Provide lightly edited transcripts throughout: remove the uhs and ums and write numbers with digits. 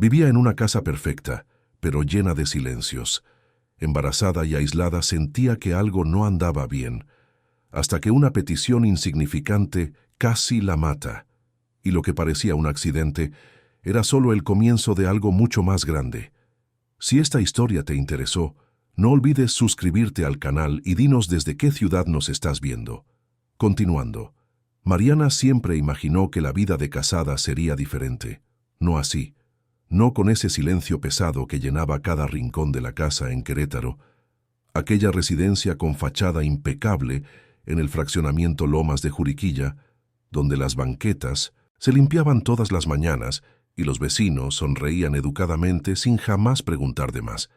Vivía en una casa perfecta, pero llena de silencios. Embarazada y aislada, sentía que algo no andaba bien, hasta que una petición insignificante casi la mata, y lo que parecía un accidente era solo el comienzo de algo mucho más grande. Si esta historia te interesó, no olvides suscribirte al canal y dinos desde qué ciudad nos estás viendo. Continuando, Mariana siempre imaginó que la vida de casada sería diferente. No así. No con ese silencio pesado que llenaba cada rincón de la casa en Querétaro, aquella residencia con fachada impecable en el fraccionamiento Lomas de Juriquilla, donde las banquetas se limpiaban todas las mañanas y los vecinos sonreían educadamente sin jamás preguntar de más.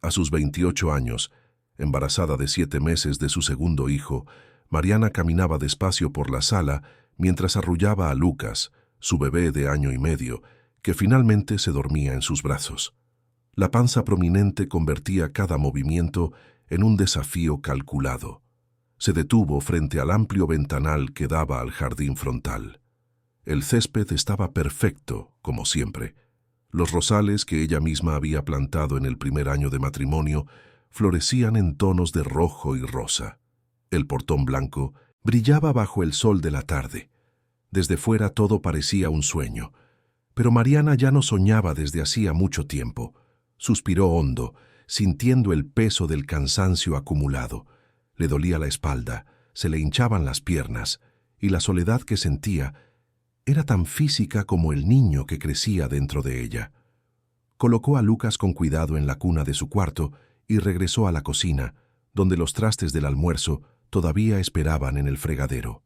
A sus 28 años, embarazada de 7 meses de su segundo hijo, Mariana caminaba despacio por la sala mientras arrullaba a Lucas, su bebé de 1 año y medio, que finalmente se dormía en sus brazos. La panza prominente convertía cada movimiento en un desafío calculado. Se detuvo frente al amplio ventanal que daba al jardín frontal. El césped estaba perfecto, como siempre. Los rosales que ella misma había plantado en el primer año de matrimonio florecían en tonos de rojo y rosa. El portón blanco brillaba bajo el sol de la tarde. Desde fuera todo parecía un sueño. Pero Mariana ya no soñaba desde hacía mucho tiempo. Suspiró hondo, sintiendo el peso del cansancio acumulado. Le dolía la espalda, se le hinchaban las piernas, y la soledad que sentía era tan física como el niño que crecía dentro de ella. Colocó a Lucas con cuidado en la cuna de su cuarto y regresó a la cocina, donde los trastes del almuerzo todavía esperaban en el fregadero.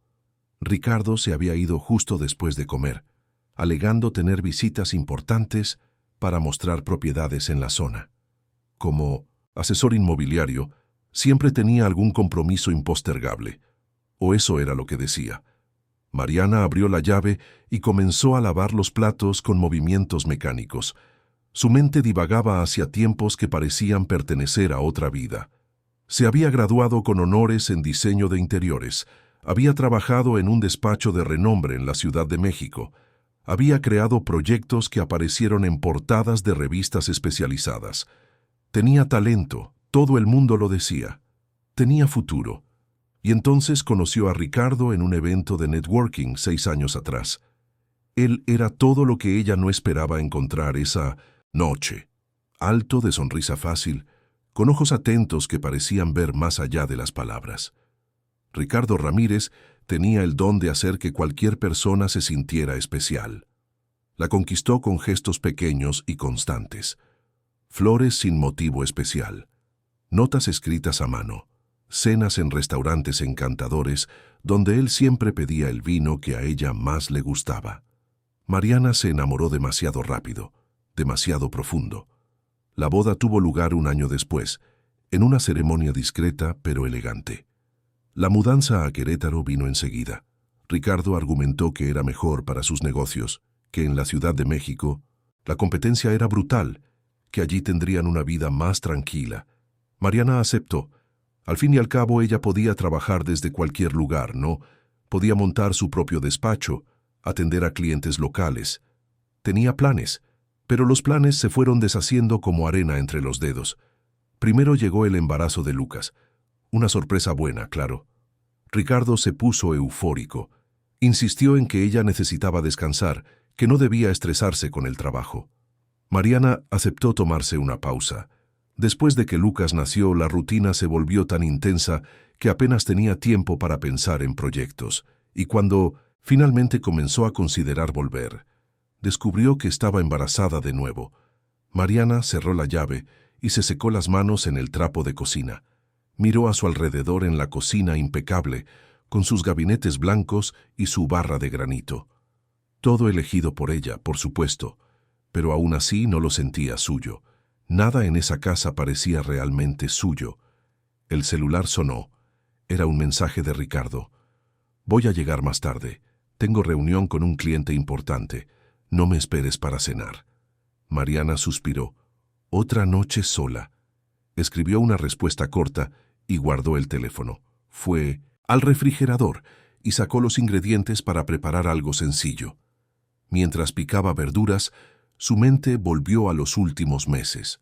Ricardo se había ido justo después de comer, alegando tener visitas importantes para mostrar propiedades en la zona. Como asesor inmobiliario, siempre tenía algún compromiso impostergable, o eso era lo que decía. Mariana abrió la llave y comenzó a lavar los platos con movimientos mecánicos. Su mente divagaba hacia tiempos que parecían pertenecer a otra vida. Se había graduado con honores en diseño de interiores, había trabajado en un despacho de renombre en la Ciudad de México, había creado proyectos que aparecieron en portadas de revistas especializadas. Tenía talento, todo el mundo lo decía. Tenía futuro. Y entonces conoció a Ricardo en un evento de networking 6 años atrás. Él era todo lo que ella no esperaba encontrar esa noche. Alto, de sonrisa fácil, con ojos atentos que parecían ver más allá de las palabras. Ricardo Ramírez tenía el don de hacer que cualquier persona se sintiera especial. La conquistó con gestos pequeños y constantes. Flores sin motivo especial. Notas escritas a mano. Cenas en restaurantes encantadores donde él siempre pedía el vino que a ella más le gustaba. Mariana se enamoró demasiado rápido, demasiado profundo. La boda tuvo lugar 1 año después, en una ceremonia discreta pero elegante. La mudanza a Querétaro vino enseguida. Ricardo argumentó que era mejor para sus negocios, que en la Ciudad de México la competencia era brutal, que allí tendrían una vida más tranquila. Mariana aceptó. Al fin y al cabo ella podía trabajar desde cualquier lugar, ¿no? Podía montar su propio despacho, atender a clientes locales. Tenía planes, pero los planes se fueron deshaciendo como arena entre los dedos. Primero llegó el embarazo de Lucas. Una sorpresa buena, claro. Ricardo se puso eufórico. Insistió en que ella necesitaba descansar, que no debía estresarse con el trabajo. Mariana aceptó tomarse una pausa. Después de que Lucas nació, la rutina se volvió tan intensa que apenas tenía tiempo para pensar en proyectos. Y cuando finalmente comenzó a considerar volver, descubrió que estaba embarazada de nuevo. Mariana cerró la llave y se secó las manos en el trapo de cocina. Miró a su alrededor en la cocina impecable, con sus gabinetes blancos y su barra de granito. Todo elegido por ella, por supuesto, pero aún así no lo sentía suyo. Nada en esa casa parecía realmente suyo. El celular sonó. Era un mensaje de Ricardo. «Voy a llegar más tarde. Tengo reunión con un cliente importante. No me esperes para cenar». Mariana suspiró. «Otra noche sola». Escribió una respuesta corta y guardó el teléfono. Fue al refrigerador y sacó los ingredientes para preparar algo sencillo. Mientras picaba verduras, Su mente volvió a los últimos meses.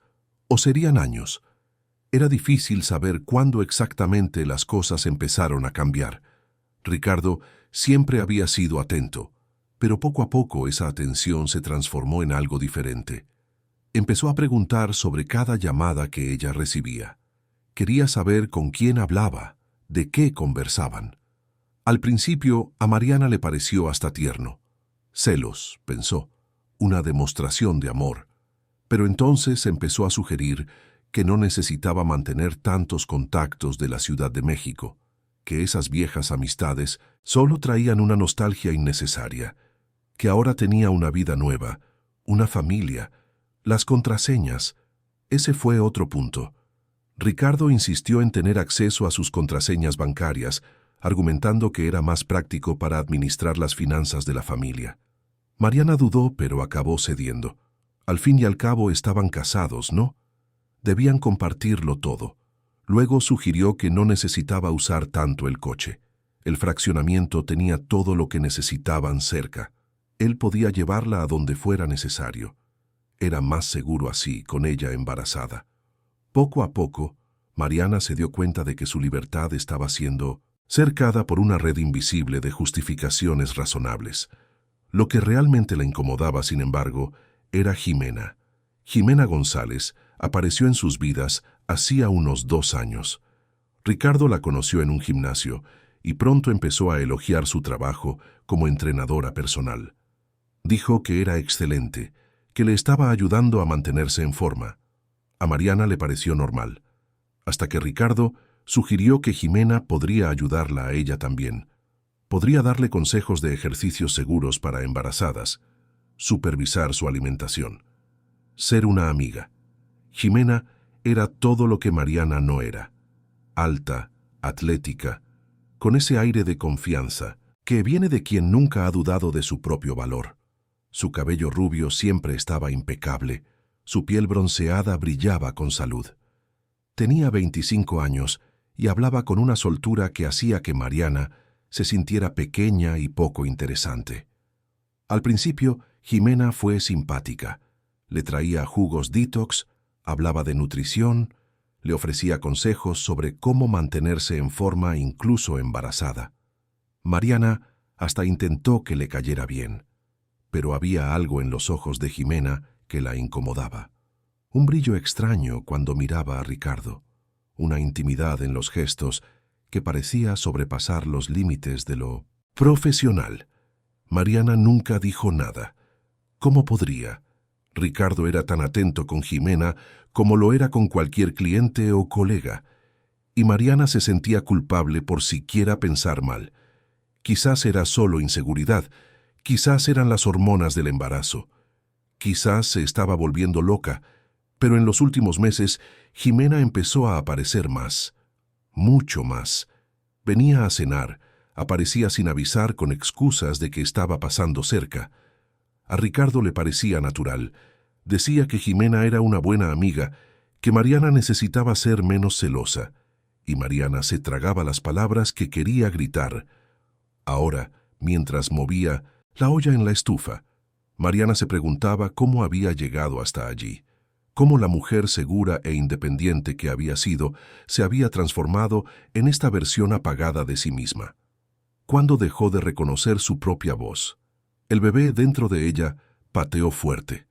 ¿O serían años? Era difícil saber cuándo exactamente las cosas empezaron a cambiar. Ricardo siempre había sido atento, pero poco a poco esa atención se transformó en algo diferente. Empezó a preguntar sobre cada llamada que ella recibía. Quería saber con quién hablaba, de qué conversaban. Al principio, a Mariana le pareció hasta tierno. Celos, pensó, una demostración de amor. Pero entonces empezó a sugerir que no necesitaba mantener tantos contactos de la Ciudad de México, que esas viejas amistades solo traían una nostalgia innecesaria, que ahora tenía una vida nueva, una familia, las contraseñas. Ese fue otro punto. Ricardo insistió en tener acceso a sus contraseñas bancarias, argumentando que era más práctico para administrar las finanzas de la familia. Mariana dudó, pero acabó cediendo. Al fin y al cabo estaban casados, ¿no? Debían compartirlo todo. Luego sugirió que no necesitaba usar tanto el coche. El fraccionamiento tenía todo lo que necesitaban cerca. Él podía llevarla a donde fuera necesario. Era más seguro así, con ella embarazada. Poco a poco, Mariana se dio cuenta de que su libertad estaba siendo cercada por una red invisible de justificaciones razonables. Lo que realmente la incomodaba, sin embargo, era Jimena. Jimena González apareció en sus vidas hacía unos 2 años. Ricardo la conoció en un gimnasio y pronto empezó a elogiar su trabajo como entrenadora personal. Dijo que era excelente, que le estaba ayudando a mantenerse en forma. A Mariana le pareció normal, hasta que Ricardo sugirió que Jimena podría ayudarla a ella también. Podría darle consejos de ejercicios seguros para embarazadas, supervisar su alimentación, ser una amiga. Jimena era todo lo que Mariana no era. Alta, atlética, con ese aire de confianza que viene de quien nunca ha dudado de su propio valor. Su cabello rubio siempre estaba impecable, su piel bronceada brillaba con salud. Tenía 25 años y hablaba con una soltura que hacía que Mariana se sintiera pequeña y poco interesante. Al principio, Jimena fue simpática. Le traía jugos detox, hablaba de nutrición, le ofrecía consejos sobre cómo mantenerse en forma incluso embarazada. Mariana hasta intentó que le cayera bien, pero había algo en los ojos de Jimena que la incomodaba. Un brillo extraño cuando miraba a Ricardo, una intimidad en los gestos que parecía sobrepasar los límites de lo profesional. Mariana nunca dijo nada. ¿Cómo podría? Ricardo era tan atento con Jimena como lo era con cualquier cliente o colega, y Mariana se sentía culpable por siquiera pensar mal. Quizás era solo inseguridad, quizás eran las hormonas del embarazo, quizás se estaba volviendo loca, pero en los últimos meses Jimena empezó a aparecer más, mucho más. Venía a cenar, aparecía sin avisar con excusas de que estaba pasando cerca. A Ricardo le parecía natural. Decía que Jimena era una buena amiga, que Mariana necesitaba ser menos celosa, y Mariana se tragaba las palabras que quería gritar. Ahora, mientras movía la olla en la estufa, Mariana se preguntaba cómo había llegado hasta allí, cómo la mujer segura e independiente que había sido se había transformado en esta versión apagada de sí misma. ¿Cuándo dejó de reconocer su propia voz? El bebé dentro de ella pateó fuerte,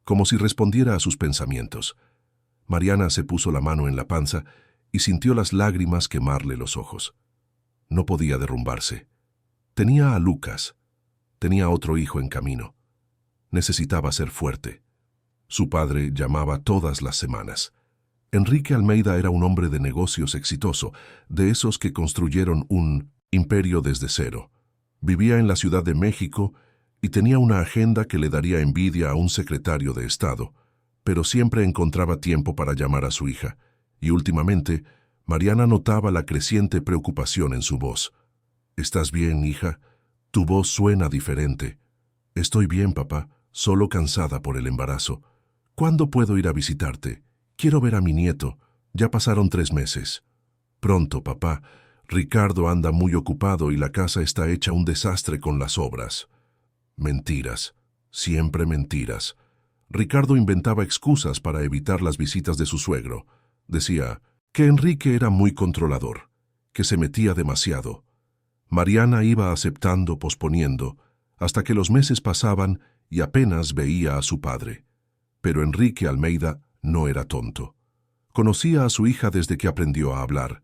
como si respondiera a sus pensamientos. Mariana se puso la mano en la panza y sintió las lágrimas quemarle los ojos. No podía derrumbarse. Tenía a Lucas. Tenía otro hijo en camino. Necesitaba ser fuerte. Su padre llamaba todas las semanas. Enrique Almeida era un hombre de negocios exitoso, de esos que construyeron un imperio desde cero. Vivía en la Ciudad de México y tenía una agenda que le daría envidia a un secretario de Estado, pero siempre encontraba tiempo para llamar a su hija, y últimamente Mariana notaba la creciente preocupación en su voz. «¿Estás bien, hija? Tu voz suena diferente». «Estoy bien, papá, solo cansada por el embarazo. ¿Cuándo puedo ir a visitarte? Quiero ver a mi nieto. Ya pasaron 3 meses». «Pronto, papá. Ricardo anda muy ocupado y la casa está hecha un desastre con las obras». Mentiras, siempre mentiras. Ricardo inventaba excusas para evitar las visitas de su suegro. Decía que Enrique era muy controlador, que se metía demasiado. Mariana iba aceptando, posponiendo, hasta que los meses pasaban y apenas veía a su padre. Pero Enrique Almeida no era tonto. Conocía a su hija desde que aprendió a hablar.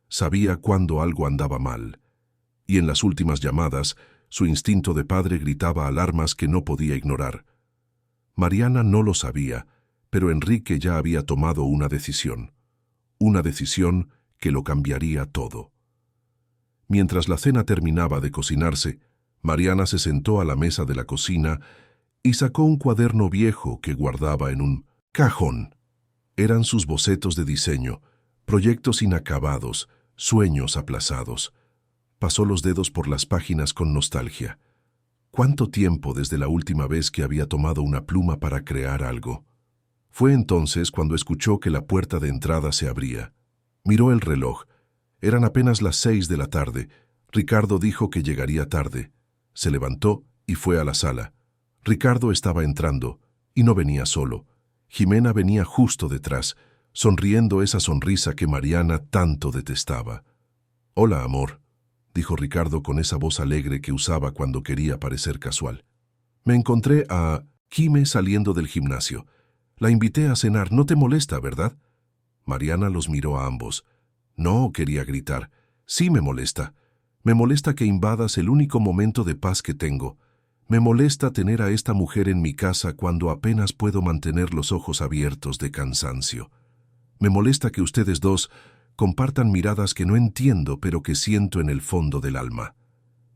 Sabía cuándo algo andaba mal. Y en las últimas llamadas, su instinto de padre gritaba alarmas que no podía ignorar. Mariana no lo sabía, pero Enrique ya había tomado una decisión que lo cambiaría todo. Mientras la cena terminaba de cocinarse, Mariana se sentó a la mesa de la cocina y sacó un cuaderno viejo que guardaba en un cajón. Eran sus bocetos de diseño, proyectos inacabados, sueños aplazados. Pasó los dedos por las páginas con nostalgia. ¿Cuánto tiempo desde la última vez que había tomado una pluma para crear algo? Fue entonces cuando escuchó que la puerta de entrada se abría. Miró el reloj. Eran apenas las 6 de la tarde. Ricardo dijo que llegaría tarde. Se levantó y fue a la sala. Ricardo estaba entrando, y no venía solo. Jimena venía justo detrás, sonriendo esa sonrisa que Mariana tanto detestaba. «Hola, amor», dijo Ricardo con esa voz alegre que usaba cuando quería parecer casual. «Me encontré a Jime saliendo del gimnasio. La invité a cenar, no te molesta, ¿verdad?» Mariana los miró a ambos. «No», quería gritar. «Sí me molesta. Me molesta que invadas el único momento de paz que tengo. Me molesta tener a esta mujer en mi casa cuando apenas puedo mantener los ojos abiertos de cansancio. Me molesta que ustedes dos compartan miradas que no entiendo pero que siento en el fondo del alma».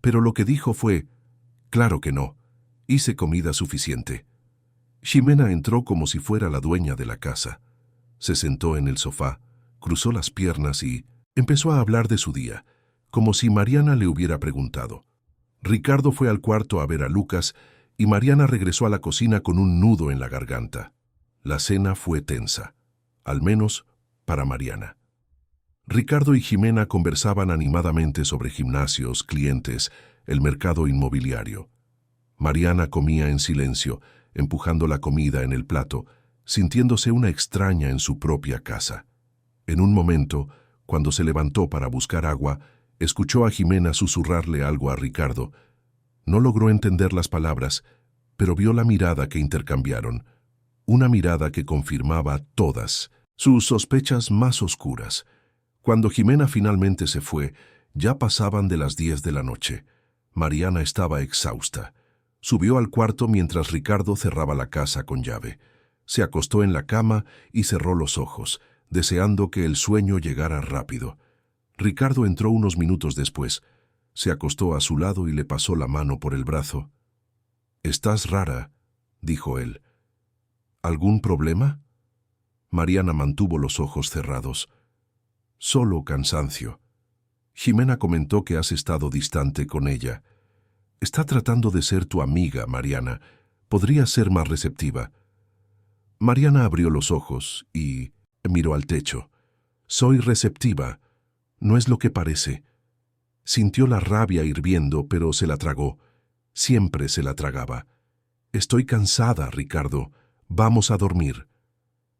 Pero lo que dijo fue: «Claro que no. Hice comida suficiente». Ximena entró como si fuera la dueña de la casa. Se sentó en el sofá, cruzó las piernas y empezó a hablar de su día, como si Mariana le hubiera preguntado. Ricardo fue al cuarto a ver a Lucas y Mariana regresó a la cocina con un nudo en la garganta. La cena fue tensa, al menos para Mariana. Ricardo y Jimena conversaban animadamente sobre gimnasios, clientes, el mercado inmobiliario. Mariana comía en silencio, empujando la comida en el plato, sintiéndose una extraña en su propia casa. En un momento, cuando se levantó para buscar agua, escuchó a Jimena susurrarle algo a Ricardo. No logró entender las palabras, pero vio la mirada que intercambiaron, una mirada que confirmaba todas sus sospechas más oscuras. Cuando Jimena finalmente se fue, ya pasaban de las 10 de la noche. Mariana estaba exhausta. Subió al cuarto mientras Ricardo cerraba la casa con llave. Se acostó en la cama y cerró los ojos, deseando que el sueño llegara rápido. Ricardo entró unos minutos después. Se acostó a su lado y le pasó la mano por el brazo. «Estás rara», dijo él. «¿Algún problema?» Mariana mantuvo los ojos cerrados. «Solo cansancio. Jimena comentó que has estado distante con ella. Está tratando de ser tu amiga, Mariana. Podría ser más receptiva». Mariana abrió los ojos y miró al techo. «Soy receptiva. No es lo que parece». Sintió la rabia hirviendo, pero se la tragó. Siempre se la tragaba. «Estoy cansada, Ricardo. Vamos a dormir».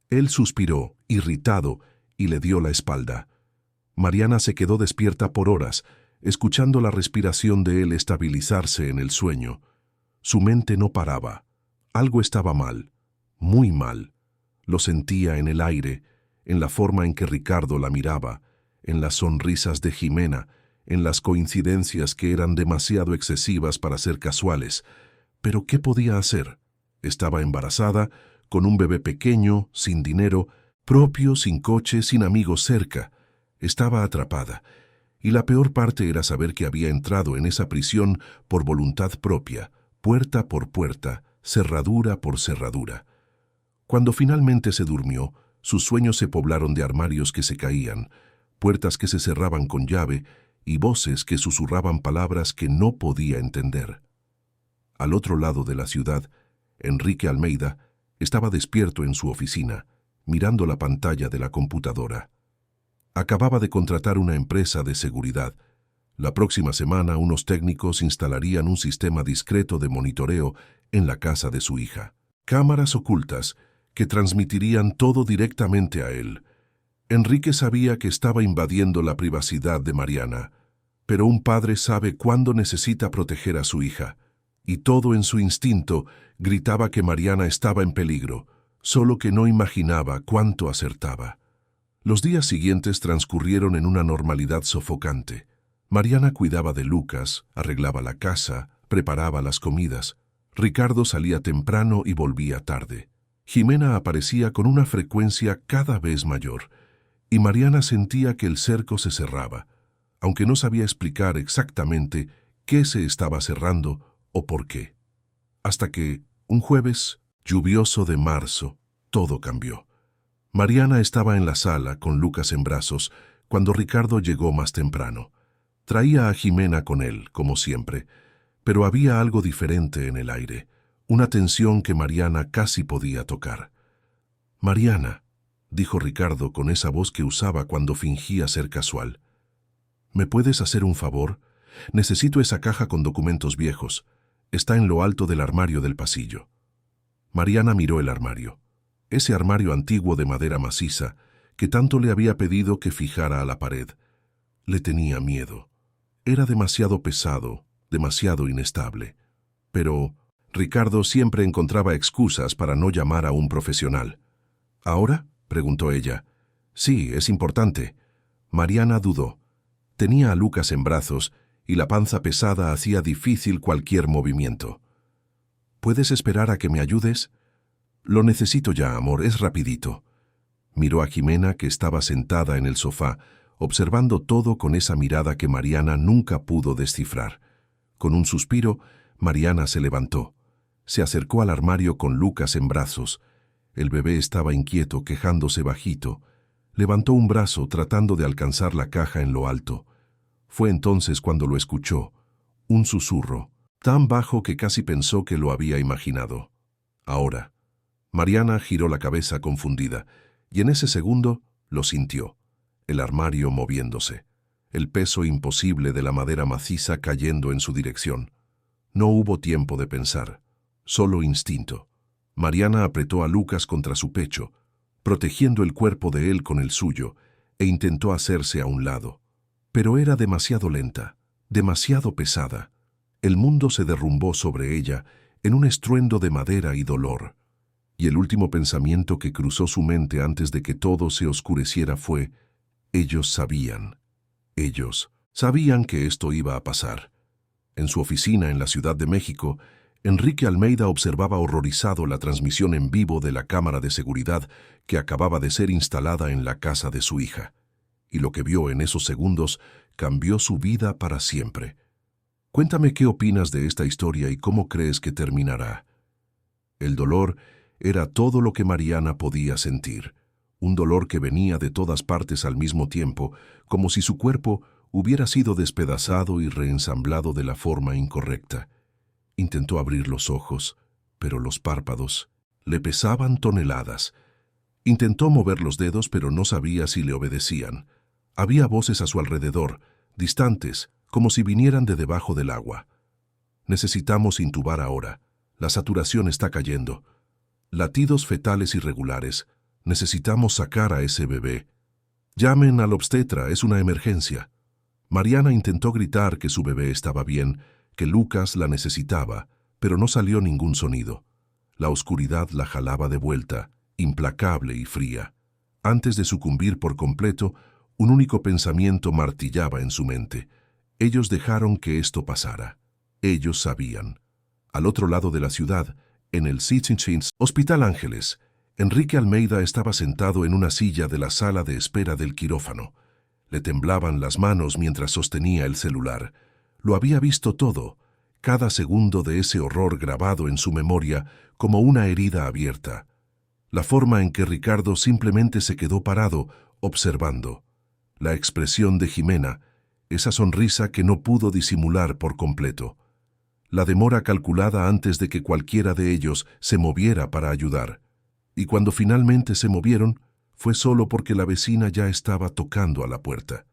Él suspiró, irritado, y le dio la espalda. Mariana se quedó despierta por horas, escuchando la respiración de él estabilizarse en el sueño. Su mente no paraba. Algo estaba mal, muy mal. Lo sentía en el aire, en la forma en que Ricardo la miraba, en las sonrisas de Jimena, en las coincidencias que eran demasiado excesivas para ser casuales. Pero ¿qué podía hacer? Estaba embarazada, con un bebé pequeño, sin dinero, propio, sin coche, sin amigos cerca. Estaba atrapada. Y la peor parte era saber que había entrado en esa prisión por voluntad propia, puerta por puerta, cerradura por cerradura. Cuando finalmente se durmió, sus sueños se poblaron de armarios que se caían, puertas que se cerraban con llave y voces que susurraban palabras que no podía entender. Al otro lado de la ciudad, Enrique Almeida estaba despierto en su oficina, mirando la pantalla de la computadora. Acababa de contratar una empresa de seguridad. La próxima semana unos técnicos instalarían un sistema discreto de monitoreo en la casa de su hija. cámaras ocultas que transmitirían todo directamente a él. Enrique sabía que estaba invadiendo la privacidad de Mariana, pero un padre sabe cuándo necesita proteger a su hija, y todo en su instinto gritaba que Mariana estaba en peligro, solo que no imaginaba cuánto acertaba. Los días siguientes transcurrieron en una normalidad sofocante. Mariana cuidaba de Lucas, arreglaba la casa, preparaba las comidas. Ricardo salía temprano y volvía tarde. Jimena aparecía con una frecuencia cada vez mayor, y Mariana sentía que el cerco se cerraba, aunque no sabía explicar exactamente qué se estaba cerrando o por qué. Hasta que, un jueves lluvioso de marzo, todo cambió. Mariana estaba en la sala con Lucas en brazos cuando Ricardo llegó más temprano. Traía a Jimena con él, como siempre, pero había algo diferente en el aire, una tensión que Mariana casi podía tocar. «Mariana», dijo Ricardo con esa voz que usaba cuando fingía ser casual, «¿me puedes hacer un favor? Necesito esa caja con documentos viejos. Está en lo alto del armario del pasillo». Mariana miró el armario. Ese armario antiguo de madera maciza que tanto le había pedido que fijara a la pared. Le tenía miedo. Era demasiado pesado, demasiado inestable. Pero Ricardo siempre encontraba excusas para no llamar a un profesional. «¿Ahora?», preguntó ella. «Sí, es importante». Mariana dudó. Tenía a Lucas en brazos y la panza pesada hacía difícil cualquier movimiento. «¿Puedes esperar a que me ayudes?» «Lo necesito ya, amor, es rapidito». Miró a Jimena, que estaba sentada en el sofá, observando todo con esa mirada que Mariana nunca pudo descifrar. Con un suspiro, Mariana se levantó. Se acercó al armario con Lucas en brazos. El bebé estaba inquieto, quejándose bajito. Levantó un brazo tratando de alcanzar la caja en lo alto. Fue entonces cuando lo escuchó. Un susurro, tan bajo que casi pensó que lo había imaginado. «Ahora». Mariana giró la cabeza confundida, y en ese segundo lo sintió. El armario moviéndose. El peso imposible de la madera maciza cayendo en su dirección. No hubo tiempo de pensar, solo instinto. Mariana apretó a Lucas contra su pecho, protegiendo el cuerpo de él con el suyo, e intentó hacerse a un lado. Pero era demasiado lenta, demasiado pesada. El mundo se derrumbó sobre ella en un estruendo de madera y dolor. Y el último pensamiento que cruzó su mente antes de que todo se oscureciera fue: ellos sabían. Ellos sabían que esto iba a pasar. En su oficina en la Ciudad de México, Enrique Almeida observaba horrorizado la transmisión en vivo de la cámara de seguridad que acababa de ser instalada en la casa de su hija. Y lo que vio en esos segundos cambió su vida para siempre. Cuéntame qué opinas de esta historia y cómo crees que terminará. El dolor era todo lo que Mariana podía sentir. Un dolor que venía de todas partes al mismo tiempo, como si su cuerpo hubiera sido despedazado y reensamblado de la forma incorrecta. Intentó abrir los ojos, pero los párpados le pesaban toneladas. Intentó mover los dedos, pero no sabía si le obedecían. Había voces a su alrededor, distantes, como si vinieran de debajo del agua. «Necesitamos intubar ahora. La saturación está cayendo. Latidos fetales irregulares. Necesitamos sacar a ese bebé. Llamen al obstetra, es una emergencia». Mariana intentó gritar que su bebé estaba bien, que Lucas la necesitaba, pero no salió ningún sonido. La oscuridad la jalaba de vuelta, implacable y fría. Antes de sucumbir por completo, un único pensamiento martillaba en su mente. Ellos dejaron que esto pasara. Ellos sabían. Al otro lado de la ciudad, en el Sitchin's Hospital Ángeles, Enrique Almeida estaba sentado en una silla de la sala de espera del quirófano. Le temblaban las manos mientras sostenía el celular. Lo había visto todo, cada segundo de ese horror grabado en su memoria como una herida abierta. La forma en que Ricardo simplemente se quedó parado, observando. La expresión de Jimena, esa sonrisa que no pudo disimular por completo. La demora calculada antes de que cualquiera de ellos se moviera para ayudar. Y cuando finalmente se movieron, fue solo porque la vecina ya estaba tocando a la puerta.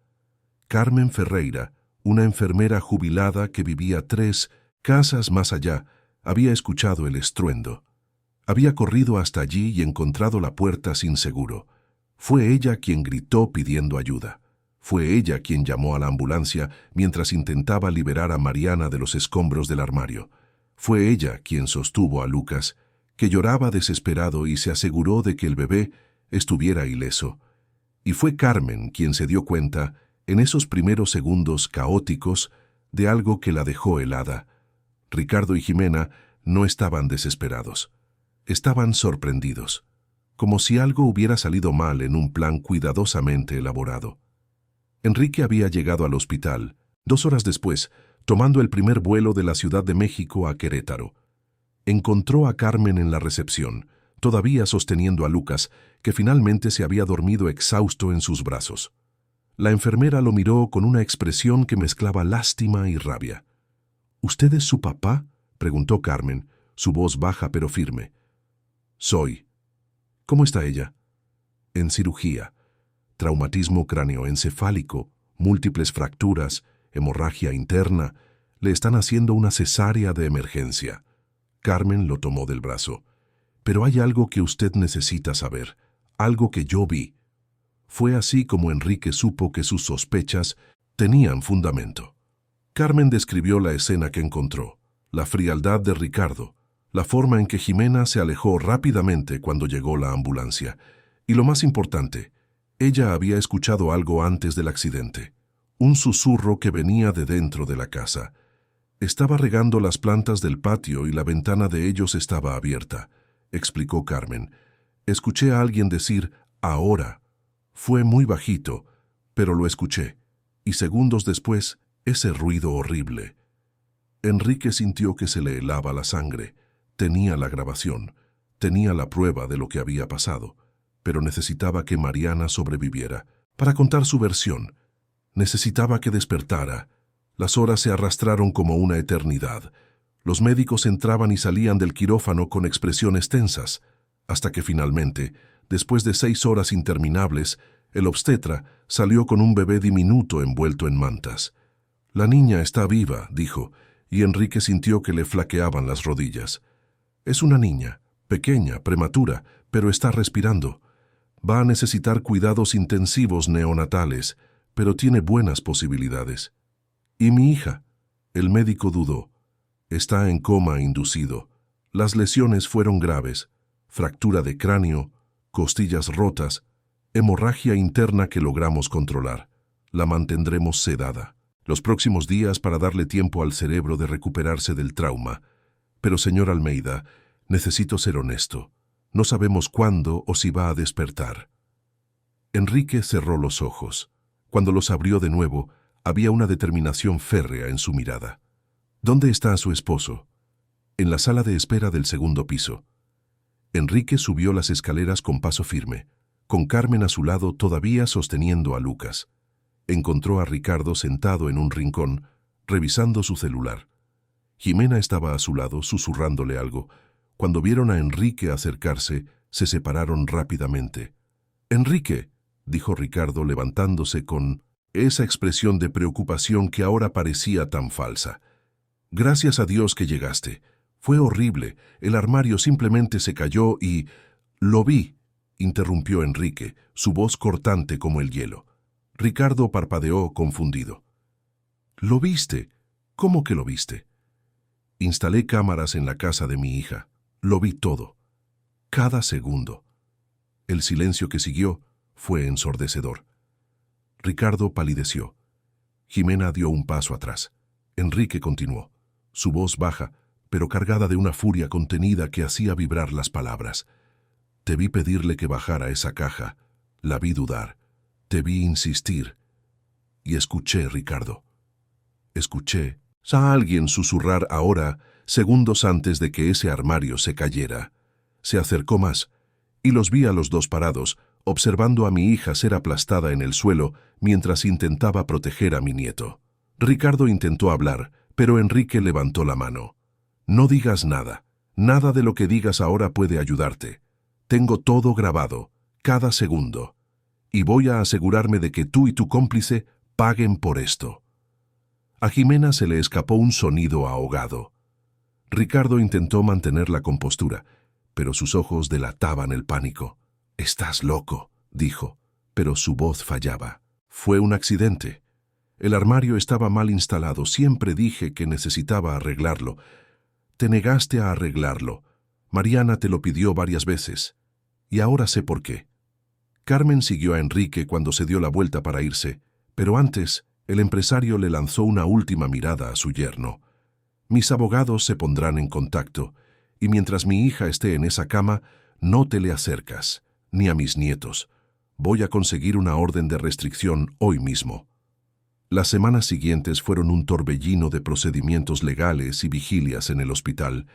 Carmen Ferreira, una enfermera jubilada que vivía 3 casas más allá, había escuchado el estruendo. Había corrido hasta allí y encontrado la puerta sin seguro. Fue ella quien gritó pidiendo ayuda. Fue ella quien llamó a la ambulancia mientras intentaba liberar a Mariana de los escombros del armario. Fue ella quien sostuvo a Lucas, que lloraba desesperado y se aseguró de que el bebé estuviera ileso. Y fue Carmen quien se dio cuenta, en esos primeros segundos caóticos, de algo que la dejó helada. Ricardo y Jimena no estaban desesperados. Estaban sorprendidos, como si algo hubiera salido mal en un plan cuidadosamente elaborado. Enrique había llegado al hospital 2 horas después, tomando el primer vuelo de la Ciudad de México a Querétaro. Encontró a Carmen en la recepción, todavía sosteniendo a Lucas, que finalmente se había dormido exhausto en sus brazos. La enfermera lo miró con una expresión que mezclaba lástima y rabia. —¿Usted es su papá? —preguntó Carmen, su voz baja pero firme. —Soy. —¿Cómo está ella? —En cirugía. Traumatismo cráneoencefálico, múltiples fracturas, hemorragia interna. Le están haciendo una cesárea de emergencia. Carmen lo tomó del brazo. —Pero hay algo que usted necesita saber, algo que yo vi. Fue así como Enrique supo que sus sospechas tenían fundamento. Carmen describió la escena que encontró, la frialdad de Ricardo, la forma en que Jimena se alejó rápidamente cuando llegó la ambulancia. Y lo más importante, ella había escuchado algo antes del accidente, un susurro que venía de dentro de la casa. Estaba regando las plantas del patio y la ventana de ellos estaba abierta, explicó Carmen. Escuché a alguien decir, ahora. Fue muy bajito, pero lo escuché, y segundos después, ese ruido horrible. Enrique sintió que se le helaba la sangre. Tenía la grabación, tenía la prueba de lo que había pasado, pero necesitaba que Mariana sobreviviera para contar su versión. Necesitaba que despertara. Las horas se arrastraron como una eternidad. Los médicos entraban y salían del quirófano con expresiones tensas, hasta que finalmente, después de 6 horas interminables, el obstetra salió con un bebé diminuto envuelto en mantas. «La niña está viva», dijo, y Enrique sintió que le flaqueaban las rodillas. «Es una niña, pequeña, prematura, pero está respirando. Va a necesitar cuidados intensivos neonatales, pero tiene buenas posibilidades». «¿Y mi hija?». El médico dudó. «Está en coma inducido. Las lesiones fueron graves. Fractura de cráneo, costillas rotas, hemorragia interna que logramos controlar. La mantendremos sedada los próximos días para darle tiempo al cerebro de recuperarse del trauma. Pero, señor Almeida, necesito ser honesto. No sabemos cuándo o si va a despertar». Enrique cerró los ojos. Cuando los abrió de nuevo, había una determinación férrea en su mirada. «¿Dónde está su esposo?» «En la sala de espera del segundo piso». Enrique subió las escaleras con paso firme, con Carmen a su lado todavía sosteniendo a Lucas. Encontró a Ricardo sentado en un rincón, revisando su celular. Jimena estaba a su lado, susurrándole algo. Cuando vieron a Enrique acercarse, se separaron rápidamente. «Enrique», dijo Ricardo levantándose con esa expresión de preocupación que ahora parecía tan falsa. «Gracias a Dios que llegaste. Fue horrible. El armario simplemente se cayó y...» «Lo vi», interrumpió Enrique, su voz cortante como el hielo. Ricardo parpadeó confundido. «¿Lo viste? ¿Cómo que lo viste?» «Instalé cámaras en la casa de mi hija. Lo vi todo. Cada segundo». El silencio que siguió fue ensordecedor. Ricardo palideció. Jimena dio un paso atrás. Enrique continuó, su voz baja, pero cargada de una furia contenida que hacía vibrar las palabras. «Te vi pedirle que bajara esa caja. La vi dudar. Te vi insistir. Y escuché, Ricardo. Escuché a alguien susurrar ahora, segundos antes de que ese armario se cayera. Se acercó más, y los vi a los dos parados, observando a mi hija ser aplastada en el suelo mientras intentaba proteger a mi nieto». Ricardo intentó hablar, pero Enrique levantó la mano. «No digas nada. Nada de lo que digas ahora puede ayudarte. Tengo todo grabado, cada segundo. Y voy a asegurarme de que tú y tu cómplice paguen por esto». A Jimena se le escapó un sonido ahogado. Ricardo intentó mantener la compostura, pero sus ojos delataban el pánico. «Estás loco», dijo, pero su voz fallaba. «Fue un accidente. El armario estaba mal instalado. Siempre dije que necesitaba arreglarlo. Te negaste a arreglarlo. Mariana te lo pidió varias veces. Y ahora sé por qué». Carmen siguió a Enrique cuando se dio la vuelta para irse, pero antes el empresario le lanzó una última mirada a su yerno. «Mis abogados se pondrán en contacto, y mientras mi hija esté en esa cama, no te le acercas, ni a mis nietos. Voy a conseguir una orden de restricción hoy mismo». Las semanas siguientes fueron un torbellino de procedimientos legales y vigilias en el hospital.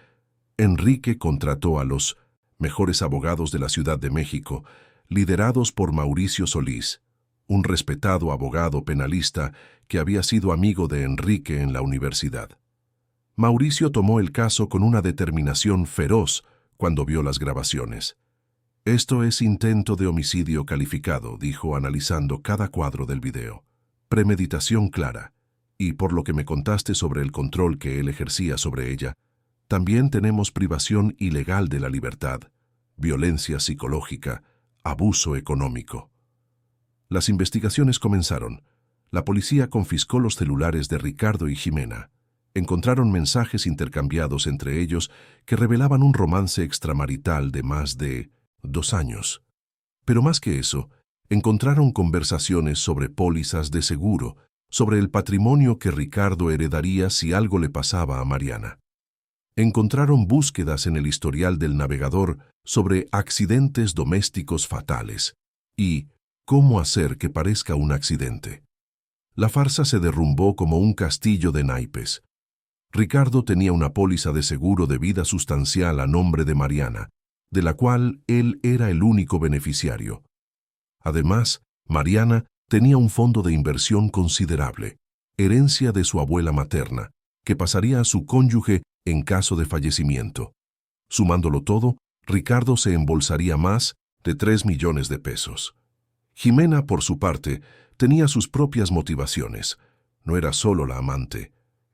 Enrique contrató a los mejores abogados de la Ciudad de México, liderados por Mauricio Solís, un respetado abogado penalista que había sido amigo de Enrique en la universidad. Mauricio tomó el caso con una determinación feroz cuando vio las grabaciones. «Esto es intento de homicidio calificado», dijo analizando cada cuadro del video. «Premeditación clara, y por lo que me contaste sobre el control que él ejercía sobre ella, también tenemos privación ilegal de la libertad, violencia psicológica, abuso económico». Las investigaciones comenzaron. La policía confiscó los celulares de Ricardo y Ximena. Encontraron mensajes intercambiados entre ellos que revelaban un romance extramarital de más de 2 años. Pero más que eso, encontraron conversaciones sobre pólizas de seguro, sobre el patrimonio que Ricardo heredaría si algo le pasaba a Mariana. Encontraron búsquedas en el historial del navegador sobre accidentes domésticos fatales y cómo hacer que parezca un accidente. La farsa se derrumbó como un castillo de naipes. Ricardo tenía una póliza de seguro de vida sustancial a nombre de Mariana, de la cual él era el único beneficiario. Además, Mariana tenía un fondo de inversión considerable, herencia de su abuela materna, que pasaría a su cónyuge en caso de fallecimiento. Sumándolo todo, Ricardo se embolsaría más de 3 millones de pesos. Ximena, por su parte, tenía sus propias motivaciones. No era solo la amante,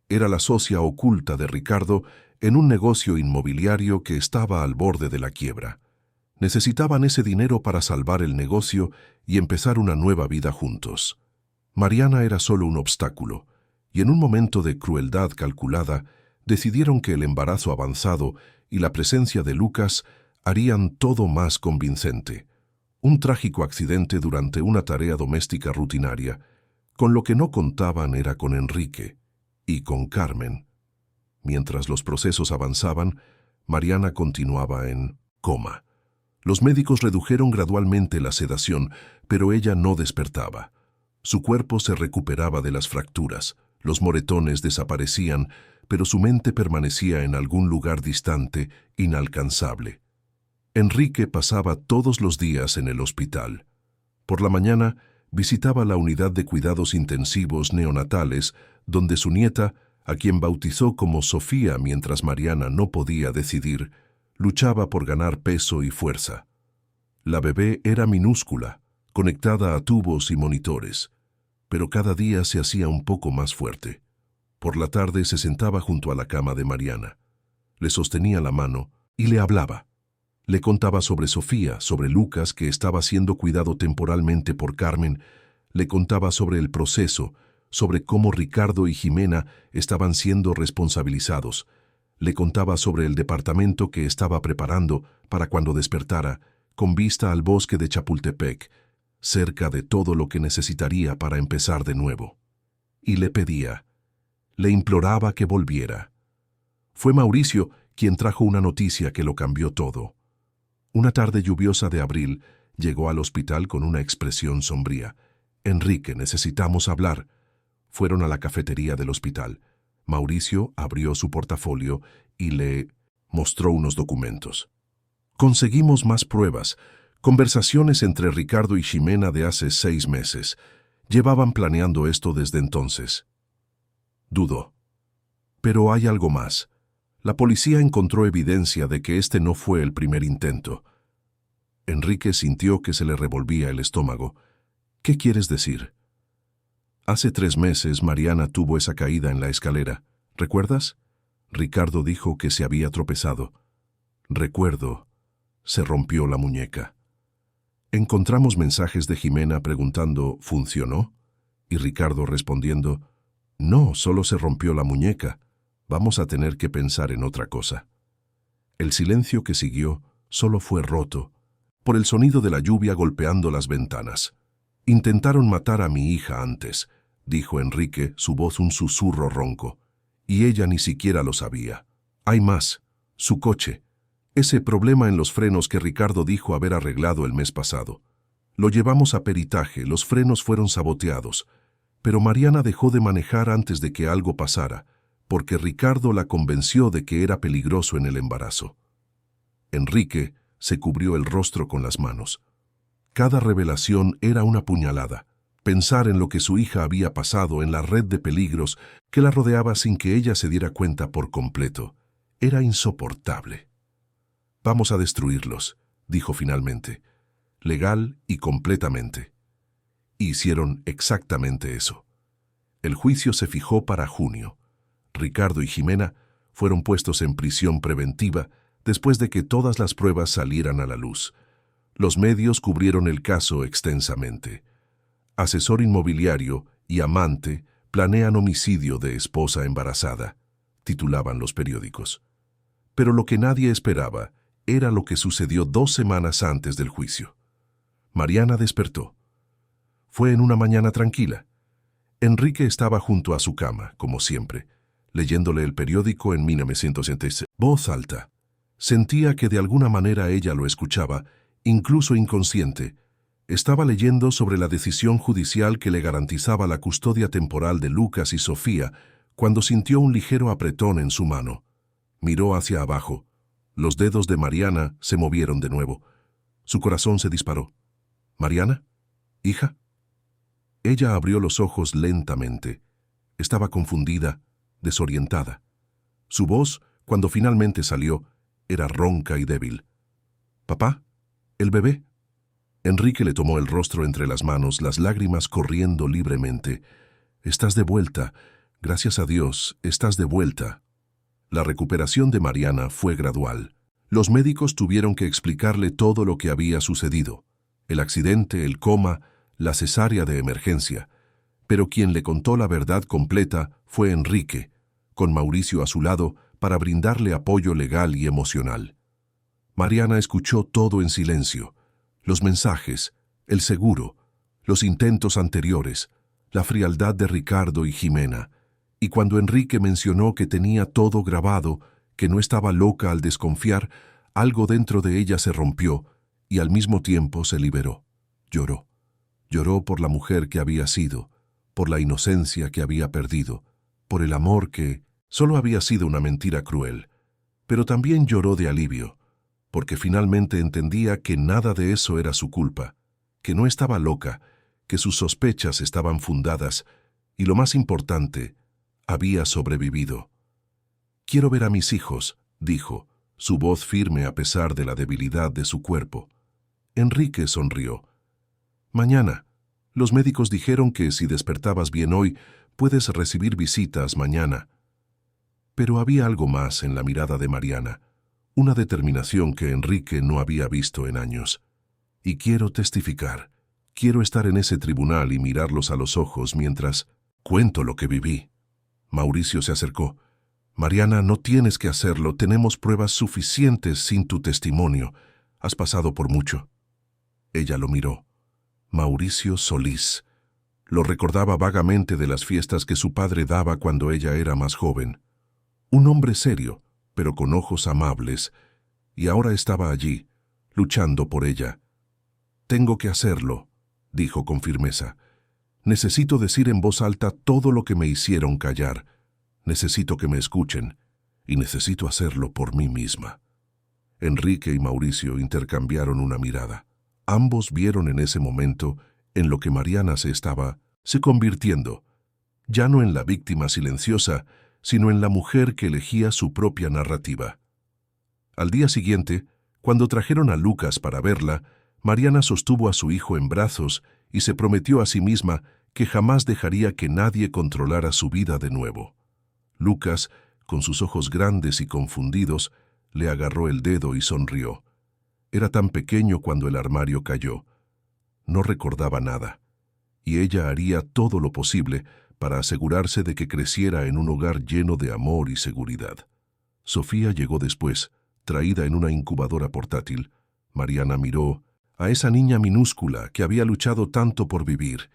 era la socia oculta de Ricardo en un negocio inmobiliario que estaba al borde de la quiebra. Necesitaban ese dinero para salvar el negocio y empezar una nueva vida juntos. Mariana era solo un obstáculo, y en un momento de crueldad calculada, decidieron que el embarazo avanzado y la presencia de Lucas harían todo más convincente. Un trágico accidente durante una tarea doméstica rutinaria. Con lo que no contaban era con Enrique y con Carmen. Mientras los procesos avanzaban, Mariana continuaba en coma. Los médicos redujeron gradualmente la sedación, pero ella no despertaba. Su cuerpo se recuperaba de las fracturas, los moretones desaparecían, pero su mente permanecía en algún lugar distante, inalcanzable. Enrique pasaba todos los días en el hospital. Por la mañana visitaba la unidad de cuidados intensivos neonatales, donde su nieta, a quien bautizó como Sofía mientras Mariana no podía decidir, luchaba por ganar peso y fuerza. La bebé era minúscula, conectada a tubos y monitores, pero cada día se hacía un poco más fuerte. Por la tarde se sentaba junto a la cama de Mariana. Le sostenía la mano y le hablaba. Le contaba sobre Sofía, sobre Lucas, que estaba siendo cuidado temporalmente por Carmen. Le contaba sobre el proceso, sobre cómo Ricardo y Ximena estaban siendo responsabilizados. Le contaba sobre el departamento que estaba preparando para cuando despertara, con vista al bosque de Chapultepec, cerca de todo lo que necesitaría para empezar de nuevo. Y le pedía, le imploraba que volviera. Fue Mauricio quien trajo una noticia que lo cambió todo. Una tarde lluviosa de abril, llegó al hospital con una expresión sombría. «Enrique, necesitamos hablar». Fueron a la cafetería del hospital. Mauricio abrió su portafolio y le mostró unos documentos. «Conseguimos más pruebas, conversaciones entre Ricardo y Ximena de hace 6 meses. Llevaban planeando esto desde entonces». Dudó. «Pero hay algo más. La policía encontró evidencia de que este no fue el primer intento». Enrique sintió que se le revolvía el estómago. «¿Qué quieres decir?» «Hace 3 meses Mariana tuvo esa caída en la escalera. ¿Recuerdas? Ricardo dijo que se había tropezado». «Recuerdo», se rompió la muñeca. Encontramos mensajes de Jimena preguntando ¿funcionó? Y Ricardo respondiendo no, solo se rompió la muñeca. Vamos a tener que pensar en otra cosa. El silencio que siguió solo fue roto por el sonido de la lluvia golpeando las ventanas. Intentaron matar a mi hija antes, dijo Enrique, su voz un susurro ronco, y ella ni siquiera lo sabía. Hay más, su coche. Ese problema en los frenos que Ricardo dijo haber arreglado el mes pasado. Lo llevamos a peritaje, los frenos fueron saboteados, pero Mariana dejó de manejar antes de que algo pasara, porque Ricardo la convenció de que era peligroso en el embarazo. Enrique se cubrió el rostro con las manos. Cada revelación era una puñalada. Pensar en lo que su hija había pasado en la red de peligros que la rodeaba sin que ella se diera cuenta por completo era insoportable. Vamos a destruirlos, dijo finalmente, legal y completamente. Hicieron exactamente eso. El juicio se fijó para junio. Ricardo y Jimena fueron puestos en prisión preventiva después de que todas las pruebas salieran a la luz. Los medios cubrieron el caso extensamente. Asesor inmobiliario y amante planean homicidio de esposa embarazada, titulaban los periódicos. Pero lo que nadie esperaba era lo que sucedió 2 semanas antes del juicio. Mariana despertó. Fue en una mañana tranquila. Enrique estaba junto a su cama, como siempre, leyéndole el periódico en 1966. Voz alta. Sentía que de alguna manera ella lo escuchaba, incluso inconsciente. Estaba leyendo sobre la decisión judicial que le garantizaba la custodia temporal de Lucas y Sofía cuando sintió un ligero apretón en su mano. Miró hacia abajo. Los dedos de Mariana se movieron de nuevo. Su corazón se disparó. ¿Mariana? ¿Hija? Ella abrió los ojos lentamente. Estaba confundida, desorientada. Su voz, cuando finalmente salió, era ronca y débil. ¿Papá? ¿El bebé? Enrique le tomó el rostro entre las manos, las lágrimas corriendo libremente. Estás de vuelta. Gracias a Dios, estás de vuelta. La recuperación de Mariana fue gradual. Los médicos tuvieron que explicarle todo lo que había sucedido. El accidente, el coma, la cesárea de emergencia. Pero quien le contó la verdad completa fue Enrique, con Mauricio a su lado para brindarle apoyo legal y emocional. Mariana escuchó todo en silencio. Los mensajes, el seguro, los intentos anteriores, la frialdad de Ricardo y Jimena. Y cuando Enrique mencionó que tenía todo grabado, que no estaba loca al desconfiar, algo dentro de ella se rompió y al mismo tiempo se liberó. Lloró. Lloró por la mujer que había sido, por la inocencia que había perdido, por el amor que solo había sido una mentira cruel. Pero también lloró de alivio, porque finalmente entendía que nada de eso era su culpa, que no estaba loca, que sus sospechas estaban fundadas y, lo más importante, había sobrevivido. «Quiero ver a mis hijos», dijo, su voz firme a pesar de la debilidad de su cuerpo. Enrique sonrió. «Mañana. Los médicos dijeron que si despertabas bien hoy, puedes recibir visitas mañana». Pero había algo más en la mirada de Mariana, una determinación que Enrique no había visto en años. «Y quiero testificar. Quiero estar en ese tribunal y mirarlos a los ojos mientras cuento lo que viví». Mauricio se acercó. «Mariana, no tienes que hacerlo. Tenemos pruebas suficientes sin tu testimonio. Has pasado por mucho». Ella lo miró. Mauricio Solís. Lo recordaba vagamente de las fiestas que su padre daba cuando ella era más joven. Un hombre serio, pero con ojos amables, y ahora estaba allí, luchando por ella. «Tengo que hacerlo», dijo con firmeza. «Necesito decir en voz alta todo lo que me hicieron callar. Necesito que me escuchen, y necesito hacerlo por mí misma». Enrique y Mauricio intercambiaron una mirada. Ambos vieron en ese momento en lo que Mariana se convirtiendo, ya no en la víctima silenciosa, sino en la mujer que elegía su propia narrativa. Al día siguiente, cuando trajeron a Lucas para verla, Mariana sostuvo a su hijo en brazos y se prometió a sí misma que jamás dejaría que nadie controlara su vida de nuevo. Lucas, con sus ojos grandes y confundidos, le agarró el dedo y sonrió. Era tan pequeño cuando el armario cayó. No recordaba nada, y ella haría todo lo posible para asegurarse de que creciera en un hogar lleno de amor y seguridad. Sofía llegó después, traída en una incubadora portátil. Mariana miró a esa niña minúscula que había luchado tanto por vivir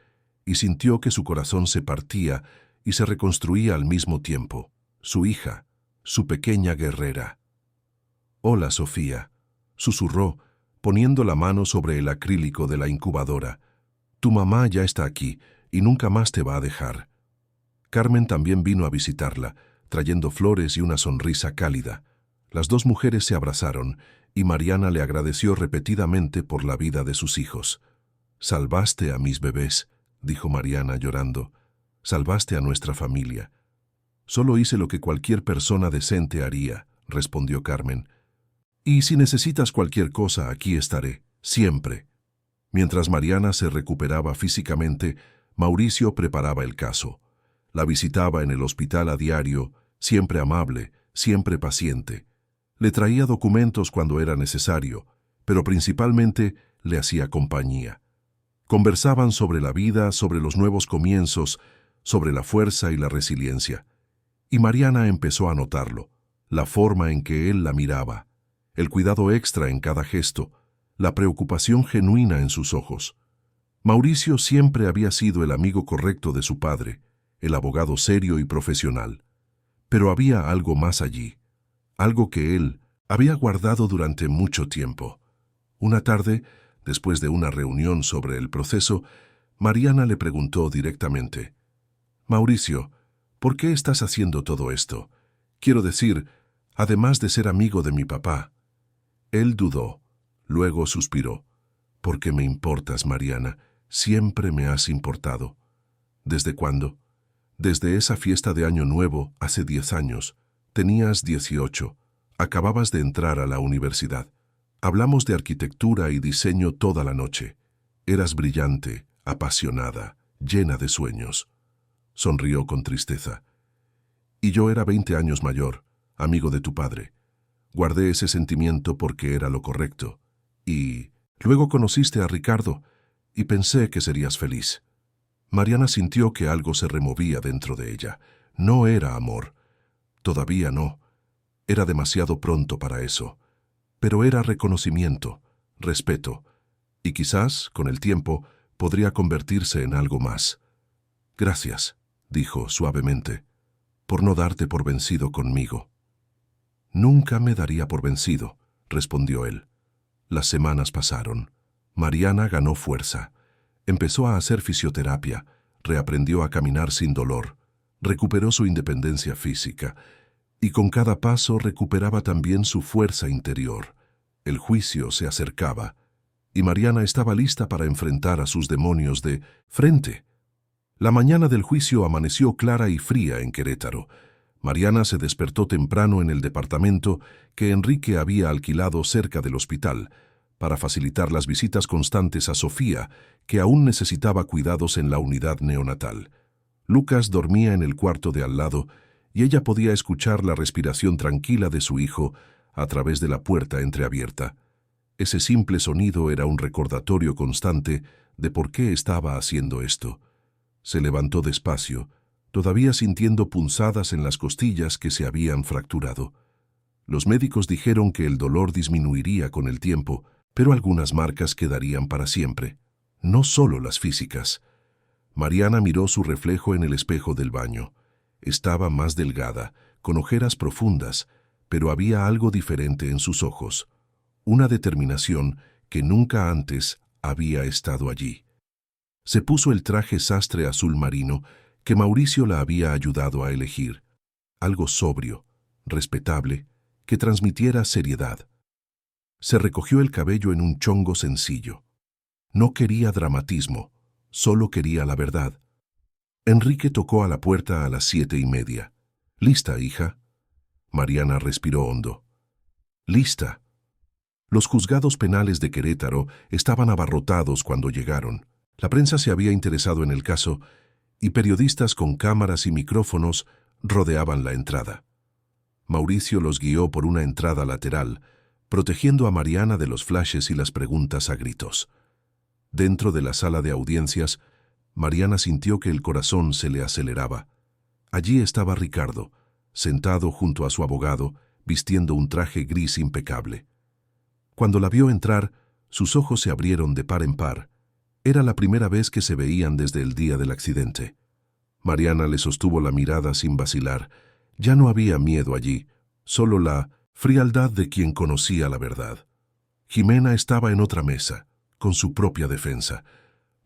y sintió que su corazón se partía y se reconstruía al mismo tiempo. Su hija, su pequeña guerrera. «Hola, Sofía», susurró, poniendo la mano sobre el acrílico de la incubadora. «Tu mamá ya está aquí y nunca más te va a dejar». Carmen también vino a visitarla, trayendo flores y una sonrisa cálida. Las dos mujeres se abrazaron y Mariana le agradeció repetidamente por la vida de sus hijos. «Salvaste a mis bebés», dijo Mariana llorando. «Salvaste a nuestra familia». «Solo hice lo que cualquier persona decente haría», respondió Carmen. «Y si necesitas cualquier cosa, aquí estaré, siempre». Mientras Mariana se recuperaba físicamente, Mauricio preparaba el caso. La visitaba en el hospital a diario, siempre amable, siempre paciente. Le traía documentos cuando era necesario, pero principalmente le hacía compañía. Conversaban sobre la vida, sobre los nuevos comienzos, sobre la fuerza y la resiliencia. Y Mariana empezó a notarlo, la forma en que él la miraba, el cuidado extra en cada gesto, la preocupación genuina en sus ojos. Mauricio siempre había sido el amigo correcto de su padre, el abogado serio y profesional. Pero había algo más allí, algo que él había guardado durante mucho tiempo. Una tarde, después de una reunión sobre el proceso, Mariana le preguntó directamente: «Mauricio, ¿por qué estás haciendo todo esto? Quiero decir, además de ser amigo de mi papá». Él dudó, luego suspiró. «Porque me importas, Mariana, siempre me has importado». «¿Desde cuándo?» «Desde esa fiesta de Año Nuevo, hace 10 años. Tenías 18. Acababas de entrar a la universidad. Hablamos de arquitectura y diseño toda la noche. Eras brillante, apasionada, llena de sueños». Sonrió con tristeza. «Y yo era 20 años mayor, amigo de tu padre. Guardé ese sentimiento porque era lo correcto. Y luego conociste a Ricardo y pensé que serías feliz». Mariana sintió que algo se removía dentro de ella. No era amor. Todavía no. Era demasiado pronto para eso. Pero era reconocimiento, respeto, y quizás, con el tiempo, podría convertirse en algo más. «Gracias», dijo suavemente, «por no darte por vencido conmigo». «Nunca me daría por vencido», respondió él. Las semanas pasaron. Mariana ganó fuerza. Empezó a hacer fisioterapia, reaprendió a caminar sin dolor, recuperó su independencia física y con cada paso recuperaba también su fuerza interior. El juicio se acercaba y Mariana estaba lista para enfrentar a sus demonios de frente. La mañana del juicio amaneció clara y fría en Querétaro. Mariana se despertó temprano en el departamento que Enrique había alquilado cerca del hospital para facilitar las visitas constantes a Sofía, que aún necesitaba cuidados en la unidad neonatal. Lucas dormía en el cuarto de al lado y ella podía escuchar la respiración tranquila de su hijo a través de la puerta entreabierta. Ese simple sonido era un recordatorio constante de por qué estaba haciendo esto. Se levantó despacio, todavía sintiendo punzadas en las costillas que se habían fracturado. Los médicos dijeron que el dolor disminuiría con el tiempo, pero algunas marcas quedarían para siempre, no solo las físicas. Mariana miró su reflejo en el espejo del baño. Estaba más delgada, con ojeras profundas, pero había algo diferente en sus ojos, una determinación que nunca antes había estado allí. Se puso el traje sastre azul marino que Mauricio la había ayudado a elegir, algo sobrio, respetable, que transmitiera seriedad. Se recogió el cabello en un chongo sencillo. No quería dramatismo, solo quería la verdad. Enrique tocó a la puerta a las 7:30. «¿Lista, hija?» Mariana respiró hondo. «Lista». Los juzgados penales de Querétaro estaban abarrotados cuando llegaron. La prensa se había interesado en el caso y periodistas con cámaras y micrófonos rodeaban la entrada. Mauricio los guió por una entrada lateral, protegiendo a Mariana de los flashes y las preguntas a gritos. Dentro de la sala de audiencias, Mariana sintió que el corazón se le aceleraba. Allí estaba Ricardo, sentado junto a su abogado, vistiendo un traje gris impecable. Cuando la vio entrar, sus ojos se abrieron de par en par. Era la primera vez que se veían desde el día del accidente. Mariana le sostuvo la mirada sin vacilar. Ya no había miedo allí, solo la frialdad de quien conocía la verdad. Jimena estaba en otra mesa, con su propia defensa.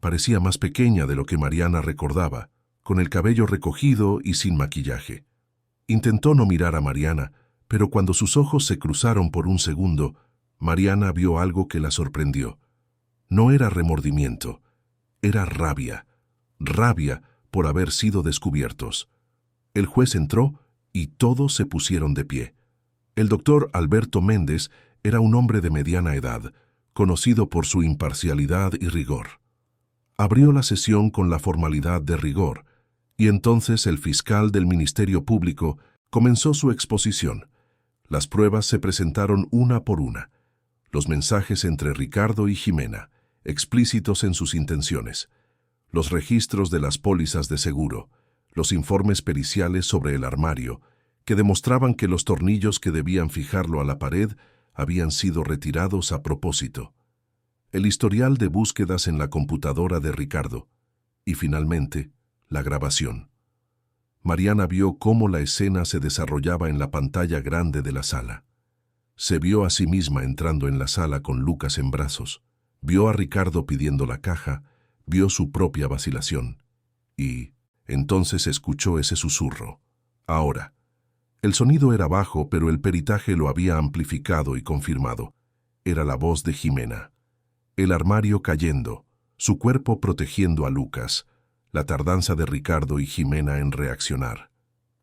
Parecía más pequeña de lo que Mariana recordaba, con el cabello recogido y sin maquillaje. Intentó no mirar a Mariana, pero cuando sus ojos se cruzaron por un segundo, Mariana vio algo que la sorprendió. No era remordimiento, era rabia. Rabia por haber sido descubiertos. El juez entró y todos se pusieron de pie. El doctor Alberto Méndez era un hombre de mediana edad, conocido por su imparcialidad y rigor. Abrió la sesión con la formalidad de rigor, y entonces el fiscal del Ministerio Público comenzó su exposición. Las pruebas se presentaron una por una. Los mensajes entre Ricardo y Jimena, explícitos en sus intenciones. Los registros de las pólizas de seguro. Los informes periciales sobre el armario, que demostraban que los tornillos que debían fijarlo a la pared habían sido retirados a propósito. El historial de búsquedas en la computadora de Ricardo. Y finalmente, la grabación. Mariana vio cómo la escena se desarrollaba en la pantalla grande de la sala. Se vio a sí misma entrando en la sala con Lucas en brazos. Vio a Ricardo pidiendo la caja, vio su propia vacilación. Y entonces escuchó ese susurro. Ahora. El sonido era bajo, pero el peritaje lo había amplificado y confirmado. Era la voz de Jimena. El armario cayendo, su cuerpo protegiendo a Lucas, la tardanza de Ricardo y Jimena en reaccionar.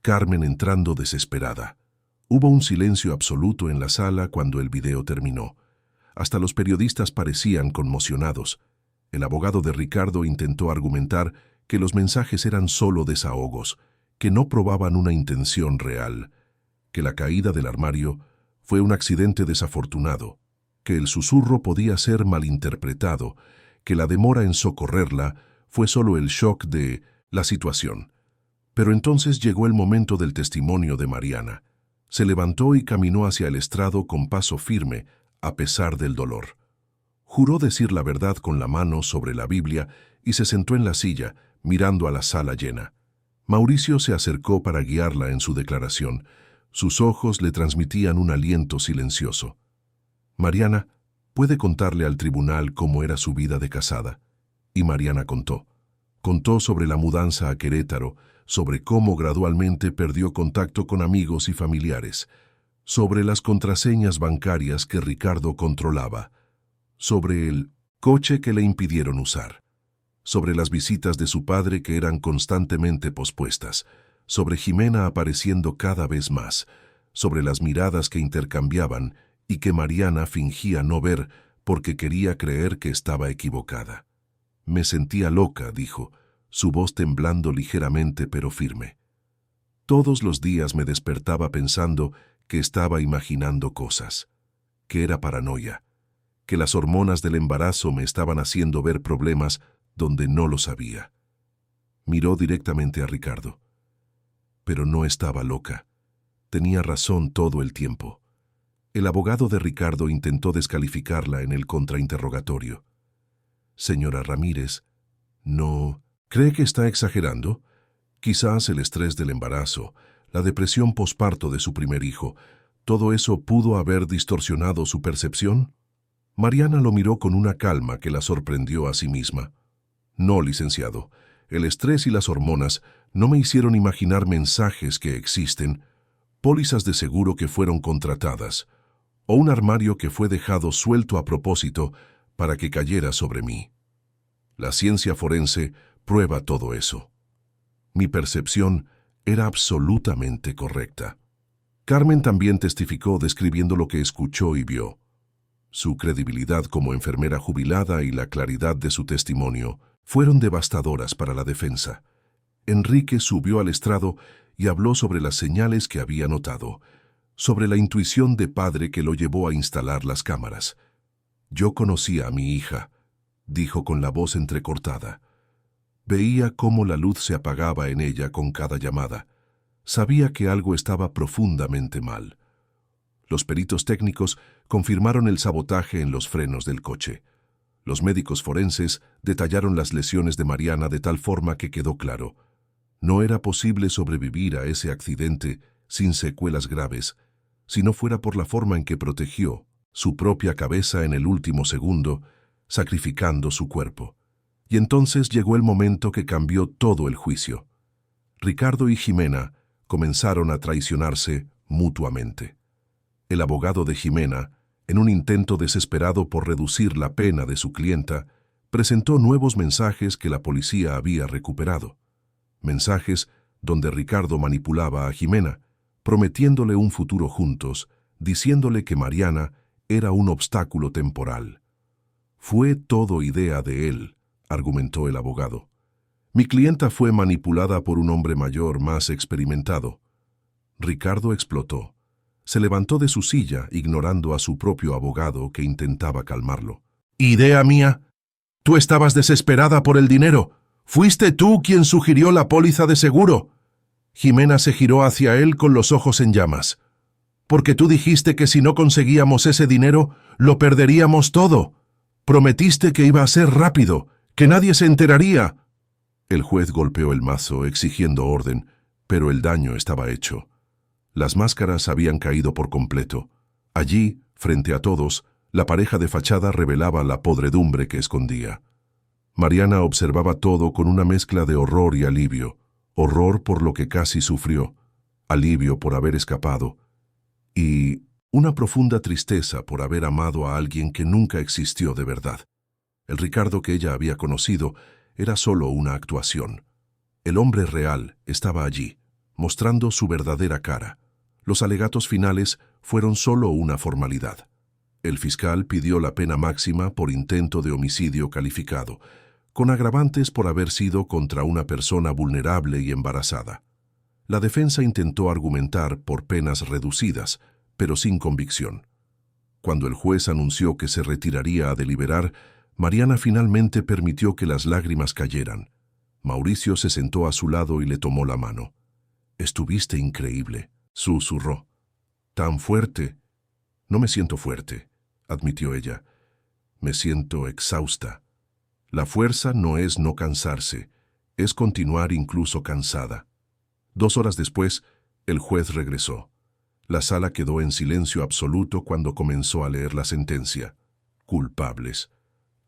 Carmen entrando desesperada. Hubo un silencio absoluto en la sala cuando el video terminó. Hasta los periodistas parecían conmocionados. El abogado de Ricardo intentó argumentar que los mensajes eran solo desahogos, que no probaban una intención real, que la caída del armario fue un accidente desafortunado, que el susurro podía ser malinterpretado, que la demora en socorrerla fue solo el shock de la situación. Pero entonces llegó el momento del testimonio de Mariana. Se levantó y caminó hacia el estrado con paso firme, a pesar del dolor. Juró decir la verdad con la mano sobre la Biblia y se sentó en la silla, mirando a la sala llena. Mauricio se acercó para guiarla en su declaración. Sus ojos le transmitían un aliento silencioso. Mariana, puede contarle al tribunal cómo era su vida de casada. Y Mariana contó. Contó sobre la mudanza a Querétaro, sobre cómo gradualmente perdió contacto con amigos y familiares, sobre las contraseñas bancarias que Ricardo controlaba, sobre el coche que le impidieron usar, sobre las visitas de su padre que eran constantemente pospuestas, sobre Jimena apareciendo cada vez más, sobre las miradas que intercambiaban y que Mariana fingía no ver porque quería creer que estaba equivocada. Me sentía loca, dijo, su voz temblando ligeramente pero firme. Todos los días me despertaba pensando que estaba imaginando cosas, que era paranoia, que las hormonas del embarazo me estaban haciendo ver problemas donde no los había. Miró directamente a Ricardo. Pero no estaba loca. Tenía razón todo el tiempo. El abogado de Ricardo intentó descalificarla en el contrainterrogatorio. Señora Ramírez, ¿no cree que está exagerando? Quizás el estrés del embarazo, la depresión posparto de su primer hijo, ¿todo eso pudo haber distorsionado su percepción? Mariana lo miró con una calma que la sorprendió a sí misma. No, licenciado, el estrés y las hormonas no me hicieron imaginar mensajes que existen, pólizas de seguro que fueron contratadas, o un armario que fue dejado suelto a propósito para que cayera sobre mí. La ciencia forense prueba todo eso. Mi percepción era absolutamente correcta. Carmen también testificó describiendo lo que escuchó y vio. Su credibilidad como enfermera jubilada y la claridad de su testimonio fueron devastadoras para la defensa. Enrique subió al estrado y habló sobre las señales que había notado, sobre la intuición de padre que lo llevó a instalar las cámaras. «Yo conocía a mi hija», dijo con la voz entrecortada. Veía cómo la luz se apagaba en ella con cada llamada. Sabía que algo estaba profundamente mal. Los peritos técnicos confirmaron el sabotaje en los frenos del coche. Los médicos forenses detallaron las lesiones de Mariana de tal forma que quedó claro: no era posible sobrevivir a ese accidente sin secuelas graves, si no fuera por la forma en que protegió su propia cabeza en el último segundo, sacrificando su cuerpo. Y entonces llegó el momento que cambió todo el juicio. Ricardo y Jimena comenzaron a traicionarse mutuamente. El abogado de Jimena, en un intento desesperado por reducir la pena de su clienta, presentó nuevos mensajes que la policía había recuperado. Mensajes donde Ricardo manipulaba a Jimena, prometiéndole un futuro juntos, diciéndole que Mariana era un obstáculo temporal. «Fue todo idea de él», argumentó el abogado. «Mi clienta fue manipulada por un hombre mayor, más experimentado». Ricardo explotó. Se levantó de su silla, ignorando a su propio abogado que intentaba calmarlo. «¿Idea mía? Tú estabas desesperada por el dinero. Fuiste tú quien sugirió la póliza de seguro». Jimena se giró hacia él con los ojos en llamas. «Porque tú dijiste que si no conseguíamos ese dinero, lo perderíamos todo. Prometiste que iba a ser rápido, que nadie se enteraría». El juez golpeó el mazo exigiendo orden, pero el daño estaba hecho. Las máscaras habían caído por completo. Allí, frente a todos, la pareja de fachada revelaba la podredumbre que escondía. Mariana observaba todo con una mezcla de horror y alivio. Horror por lo que casi sufrió, alivio por haber escapado, y una profunda tristeza por haber amado a alguien que nunca existió de verdad. El Ricardo que ella había conocido era solo una actuación. El hombre real estaba allí, mostrando su verdadera cara. Los alegatos finales fueron solo una formalidad. El fiscal pidió la pena máxima por intento de homicidio calificado, con agravantes por haber sido contra una persona vulnerable y embarazada. La defensa intentó argumentar por penas reducidas, pero sin convicción. Cuando el juez anunció que se retiraría a deliberar, Mariana finalmente permitió que las lágrimas cayeran. Mauricio se sentó a su lado y le tomó la mano. «Estuviste increíble», susurró. «Tan fuerte». «No me siento fuerte», admitió ella. «Me siento exhausta». La fuerza no es no cansarse, es continuar incluso cansada. 2 horas después, el juez regresó. La sala quedó en silencio absoluto cuando comenzó a leer la sentencia. Culpables.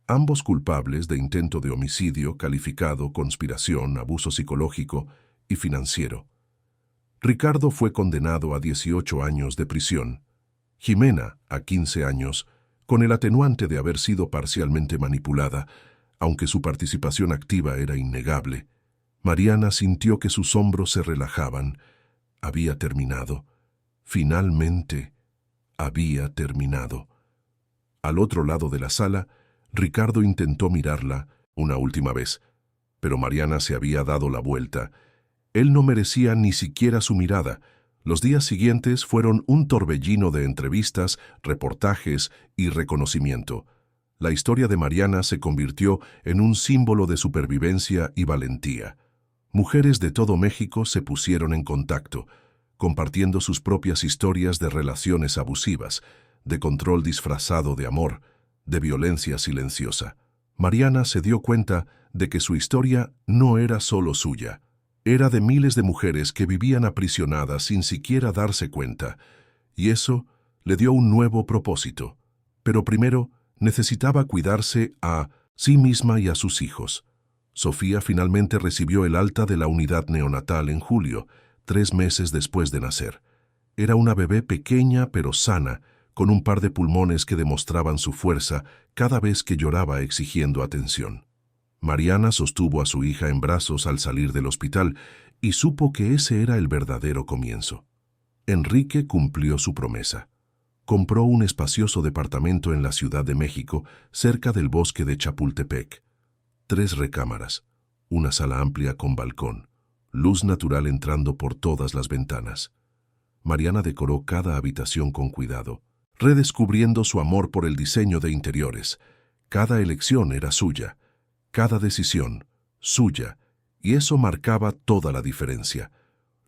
Ambos culpables de intento de homicidio calificado, conspiración, abuso psicológico y financiero. Ricardo fue condenado a 18 años de prisión. Jimena a 15 años, con el atenuante de haber sido parcialmente manipulada, aunque su participación activa era innegable. Mariana sintió que sus hombros se relajaban. Había terminado. Finalmente, había terminado. Al otro lado de la sala, Ricardo intentó mirarla una última vez, pero Mariana se había dado la vuelta. Él no merecía ni siquiera su mirada. Los días siguientes fueron un torbellino de entrevistas, reportajes y reconocimiento. La historia de Mariana se convirtió en un símbolo de supervivencia y valentía. Mujeres de todo México se pusieron en contacto, compartiendo sus propias historias de relaciones abusivas, de control disfrazado de amor, de violencia silenciosa. Mariana se dio cuenta de que su historia no era solo suya. Era de miles de mujeres que vivían aprisionadas sin siquiera darse cuenta, y eso le dio un nuevo propósito. Pero primero, necesitaba cuidarse a sí misma y a sus hijos. Sofía finalmente recibió el alta de la unidad neonatal en julio, 3 meses después de nacer. Era una bebé pequeña pero sana, con un par de pulmones que demostraban su fuerza cada vez que lloraba exigiendo atención. Mariana sostuvo a su hija en brazos al salir del hospital y supo que ese era el verdadero comienzo. Enrique cumplió su promesa. Compró un espacioso departamento en la Ciudad de México, cerca del bosque de Chapultepec. 3 recámaras, una sala amplia con balcón, luz natural entrando por todas las ventanas. Mariana decoró cada habitación con cuidado, redescubriendo su amor por el diseño de interiores. Cada elección era suya, cada decisión suya, y eso marcaba toda la diferencia.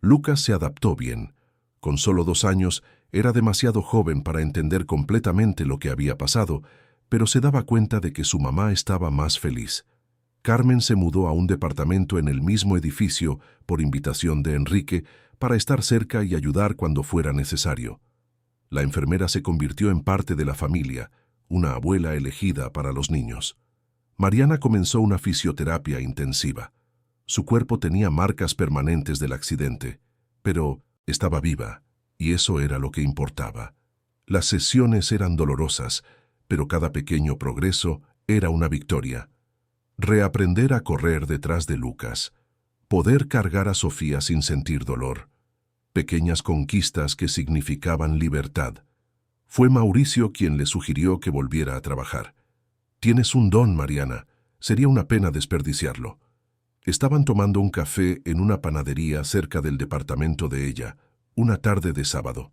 Lucas se adaptó bien. Con solo 2 años, era demasiado joven para entender completamente lo que había pasado, pero se daba cuenta de que su mamá estaba más feliz. Carmen se mudó a un departamento en el mismo edificio por invitación de Enrique para estar cerca y ayudar cuando fuera necesario. La enfermera se convirtió en parte de la familia, una abuela elegida para los niños. Mariana comenzó una fisioterapia intensiva. Su cuerpo tenía marcas permanentes del accidente, pero estaba viva, y eso era lo que importaba. Las sesiones eran dolorosas, pero cada pequeño progreso era una victoria. Reaprender a correr detrás de Lucas. Poder cargar a Sofía sin sentir dolor. Pequeñas conquistas que significaban libertad. Fue Mauricio quien le sugirió que volviera a trabajar. «Tienes un don, Mariana. Sería una pena desperdiciarlo». Estaban tomando un café en una panadería cerca del departamento de ella, una tarde de sábado.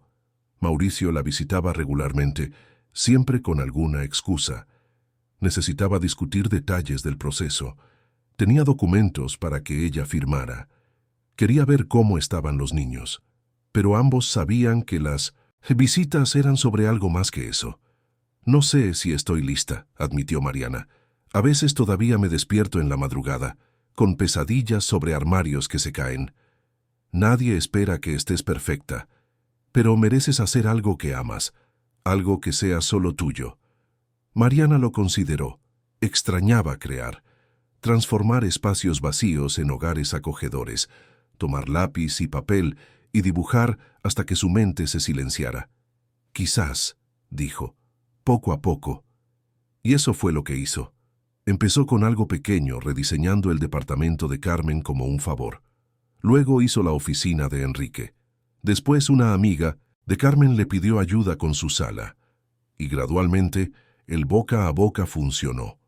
Mauricio la visitaba regularmente, siempre con alguna excusa. Necesitaba discutir detalles del proceso. Tenía documentos para que ella firmara. Quería ver cómo estaban los niños. Pero ambos sabían que las visitas eran sobre algo más que eso. «No sé si estoy lista», admitió Mariana. «A veces todavía me despierto en la madrugada, con pesadillas sobre armarios que se caen. Nadie espera que estés perfecta, pero mereces hacer algo que amas, algo que sea solo tuyo». Mariana lo consideró. Extrañaba crear, transformar espacios vacíos en hogares acogedores, tomar lápiz y papel y dibujar hasta que su mente se silenciara. «Quizás», dijo, «poco a poco». Y eso fue lo que hizo. Empezó con algo pequeño, rediseñando el departamento de Carmen como un favor. Luego hizo la oficina de Enrique. Después una amiga de Carmen le pidió ayuda con su sala. Y gradualmente, el boca a boca funcionó.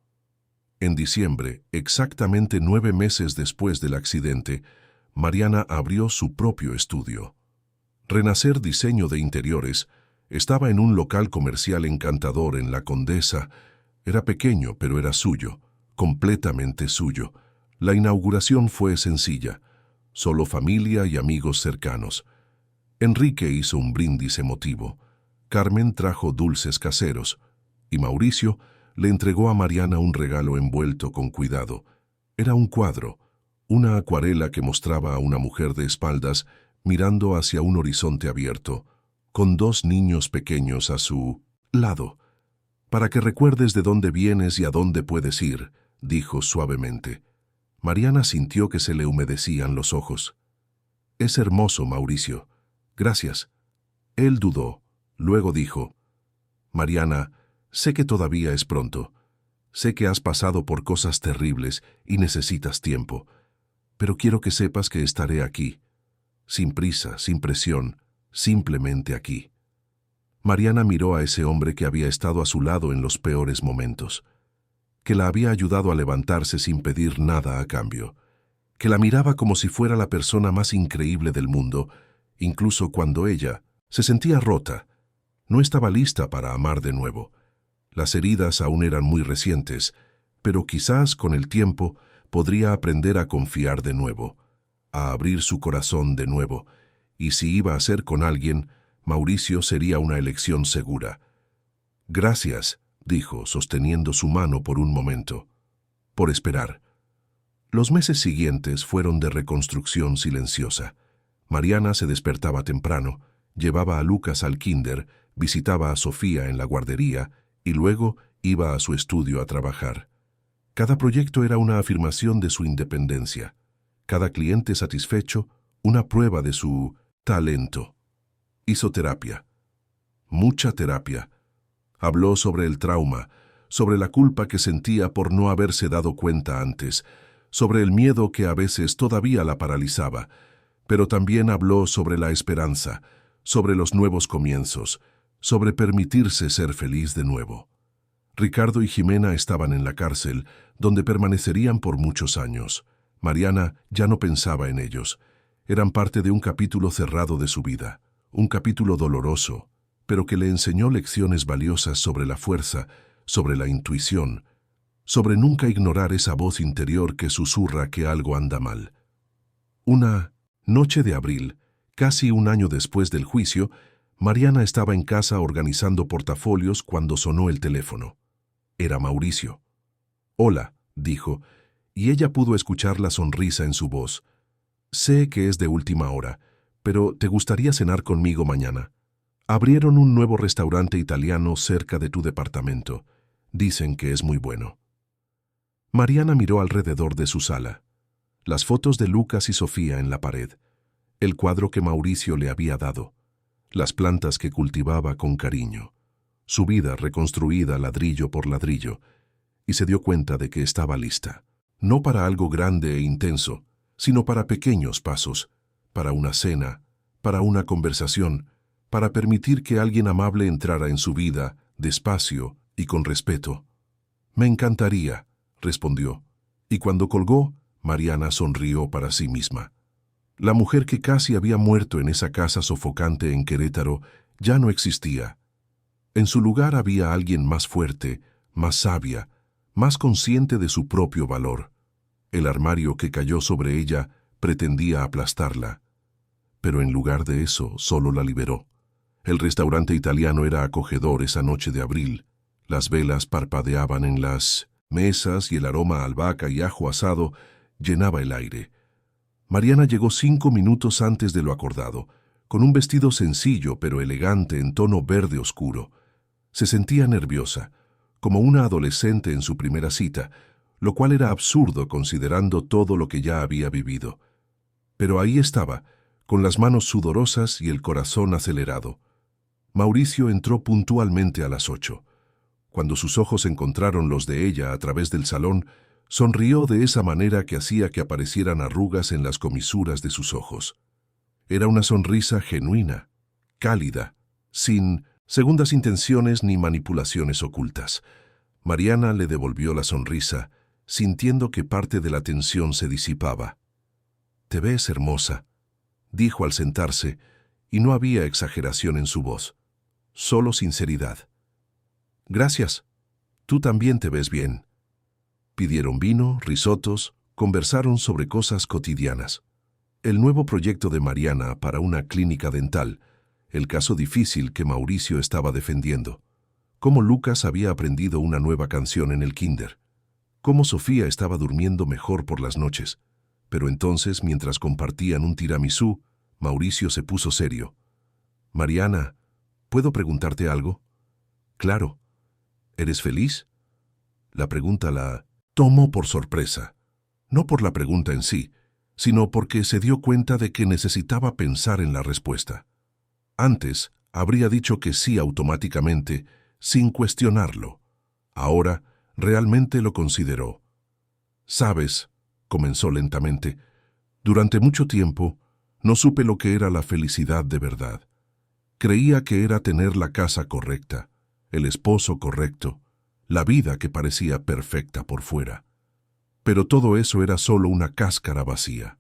En diciembre, exactamente 9 meses después del accidente, Mariana abrió su propio estudio. Renacer Diseño de Interiores estaba en un local comercial encantador en La Condesa. Era pequeño, pero era suyo, completamente suyo. La inauguración fue sencilla, solo familia y amigos cercanos. Enrique hizo un brindis emotivo. Carmen trajo dulces caseros, y Mauricio le entregó a Mariana un regalo envuelto con cuidado. Era un cuadro, una acuarela que mostraba a una mujer de espaldas mirando hacia un horizonte abierto, con 2 niños pequeños a su lado. «Para que recuerdes de dónde vienes y a dónde puedes ir», dijo suavemente. Mariana sintió que se le humedecían los ojos. «Es hermoso, Mauricio. Gracias». Él dudó. Luego dijo, «Mariana, sé que todavía es pronto. Sé que has pasado por cosas terribles y necesitas tiempo. Pero quiero que sepas que estaré aquí. Sin prisa, sin presión, simplemente aquí». Mariana miró a ese hombre que había estado a su lado en los peores momentos, que la había ayudado a levantarse sin pedir nada a cambio, que la miraba como si fuera la persona más increíble del mundo, incluso cuando ella se sentía rota. No estaba lista para amar de nuevo. Las heridas aún eran muy recientes, pero quizás con el tiempo podría aprender a confiar de nuevo, a abrir su corazón de nuevo, y si iba a ser con alguien, Mauricio sería una elección segura. «Gracias», dijo, sosteniendo su mano por un momento, «por esperar». Los meses siguientes fueron de reconstrucción silenciosa. Mariana se despertaba temprano, llevaba a Lucas al kinder, visitaba a Sofía en la guardería y luego iba a su estudio a trabajar. Cada proyecto era una afirmación de su independencia. Cada cliente satisfecho, una prueba de su talento. Hizo terapia. Mucha terapia. Habló sobre el trauma, sobre la culpa que sentía por no haberse dado cuenta antes, sobre el miedo que a veces todavía la paralizaba, pero también habló sobre la esperanza, sobre los nuevos comienzos, sobre permitirse ser feliz de nuevo. Ricardo y Jimena estaban en la cárcel, donde permanecerían por muchos años. Mariana ya no pensaba en ellos. Eran parte de un capítulo cerrado de su vida. un capítulo doloroso, pero que le enseñó lecciones valiosas sobre la fuerza, sobre la intuición, sobre nunca ignorar esa voz interior que susurra que algo anda mal. Una noche de abril, casi un año después del juicio, Mariana estaba en casa organizando portafolios cuando sonó el teléfono. Era Mauricio. «Hola», dijo, y ella pudo escuchar la sonrisa en su voz. «Sé que es de última hora, pero ¿te gustaría cenar conmigo mañana? Abrieron un nuevo restaurante italiano cerca de tu departamento. Dicen que es muy bueno». Mariana miró alrededor de su sala. Las fotos de Lucas y Sofía en la pared, el cuadro que Mauricio le había dado, las plantas que cultivaba con cariño, su vida reconstruida ladrillo por ladrillo, y se dio cuenta de que estaba lista, no para algo grande e intenso, sino para pequeños pasos, para una cena, para una conversación, para permitir que alguien amable entrara en su vida, despacio y con respeto. «Me encantaría», respondió, y cuando colgó, Mariana sonrió para sí misma. La mujer que casi había muerto en esa casa sofocante en Querétaro ya no existía. En su lugar había alguien más fuerte, más sabia, más consciente de su propio valor. El armario que cayó sobre ella pretendía aplastarla, pero en lugar de eso solo la liberó. El restaurante italiano era acogedor esa noche de abril. Las velas parpadeaban en las mesas y el aroma a albahaca y ajo asado llenaba el aire. Mariana llegó 5 minutos antes de lo acordado, con un vestido sencillo pero elegante en tono verde oscuro. Se sentía nerviosa, como una adolescente en su primera cita, lo cual era absurdo considerando todo lo que ya había vivido. Pero ahí estaba, con las manos sudorosas y el corazón acelerado. Mauricio entró puntualmente a las 8. Cuando sus ojos encontraron los de ella a través del salón, sonrió de esa manera que hacía que aparecieran arrugas en las comisuras de sus ojos. Era una sonrisa genuina, cálida, sin segundas intenciones ni manipulaciones ocultas. Mariana le devolvió la sonrisa, sintiendo que parte de la tensión se disipaba. «Te ves hermosa», dijo al sentarse, y no había exageración en su voz, solo sinceridad. «Gracias. Tú también te ves bien». Pidieron vino, risotos, conversaron sobre cosas cotidianas. El nuevo proyecto de Mariana para una clínica dental, el caso difícil que Mauricio estaba defendiendo, cómo Lucas había aprendido una nueva canción en el kinder, cómo Sofía estaba durmiendo mejor por las noches. Pero entonces, mientras compartían un tiramisú, Mauricio se puso serio. «Mariana, ¿puedo preguntarte algo?» «Claro. ¿Eres feliz?» La pregunta la tomó por sorpresa, no por la pregunta en sí, sino porque se dio cuenta de que necesitaba pensar en la respuesta. Antes habría dicho que sí automáticamente, sin cuestionarlo. Ahora realmente lo consideró. «Sabes», comenzó lentamente, «durante mucho tiempo no supe lo que era la felicidad de verdad. Creía que era tener la casa correcta, el esposo correcto, la vida que parecía perfecta por fuera. Pero todo eso era solo una cáscara vacía».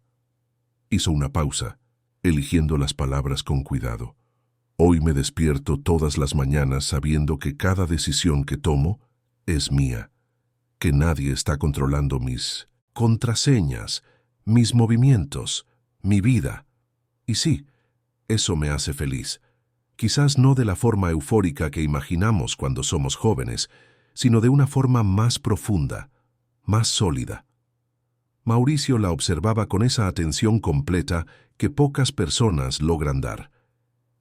Hizo una pausa, eligiendo las palabras con cuidado. «Hoy me despierto todas las mañanas sabiendo que cada decisión que tomo es mía, que nadie está controlando mis contraseñas, mis movimientos, mi vida. Y sí, eso me hace feliz. Quizás no de la forma eufórica que imaginamos cuando somos jóvenes, sino de una forma más profunda, más sólida». Mauricio la observaba con esa atención completa que pocas personas logran dar.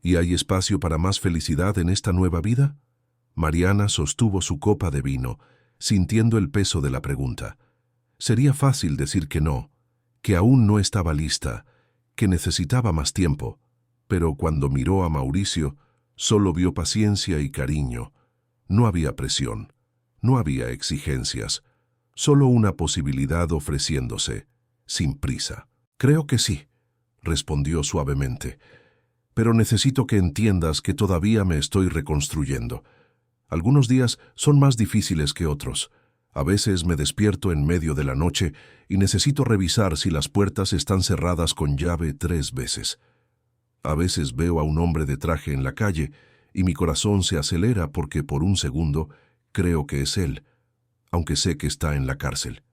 «¿Y hay espacio para más felicidad en esta nueva vida?» Mariana sostuvo su copa de vino, sintiendo el peso de la pregunta. Sería fácil decir que no, que aún no estaba lista, que necesitaba más tiempo, pero cuando miró a Mauricio, solo vio paciencia y cariño. No había presión, no había exigencias, solo una posibilidad ofreciéndose, sin prisa. «Creo que sí», respondió suavemente, «pero necesito que entiendas que todavía me estoy reconstruyendo. Algunos días son más difíciles que otros. A veces me despierto en medio de la noche y necesito revisar si las puertas están cerradas con llave 3 veces. A veces veo a un hombre de traje en la calle y mi corazón se acelera porque por un segundo creo que es él, aunque sé que está en la cárcel.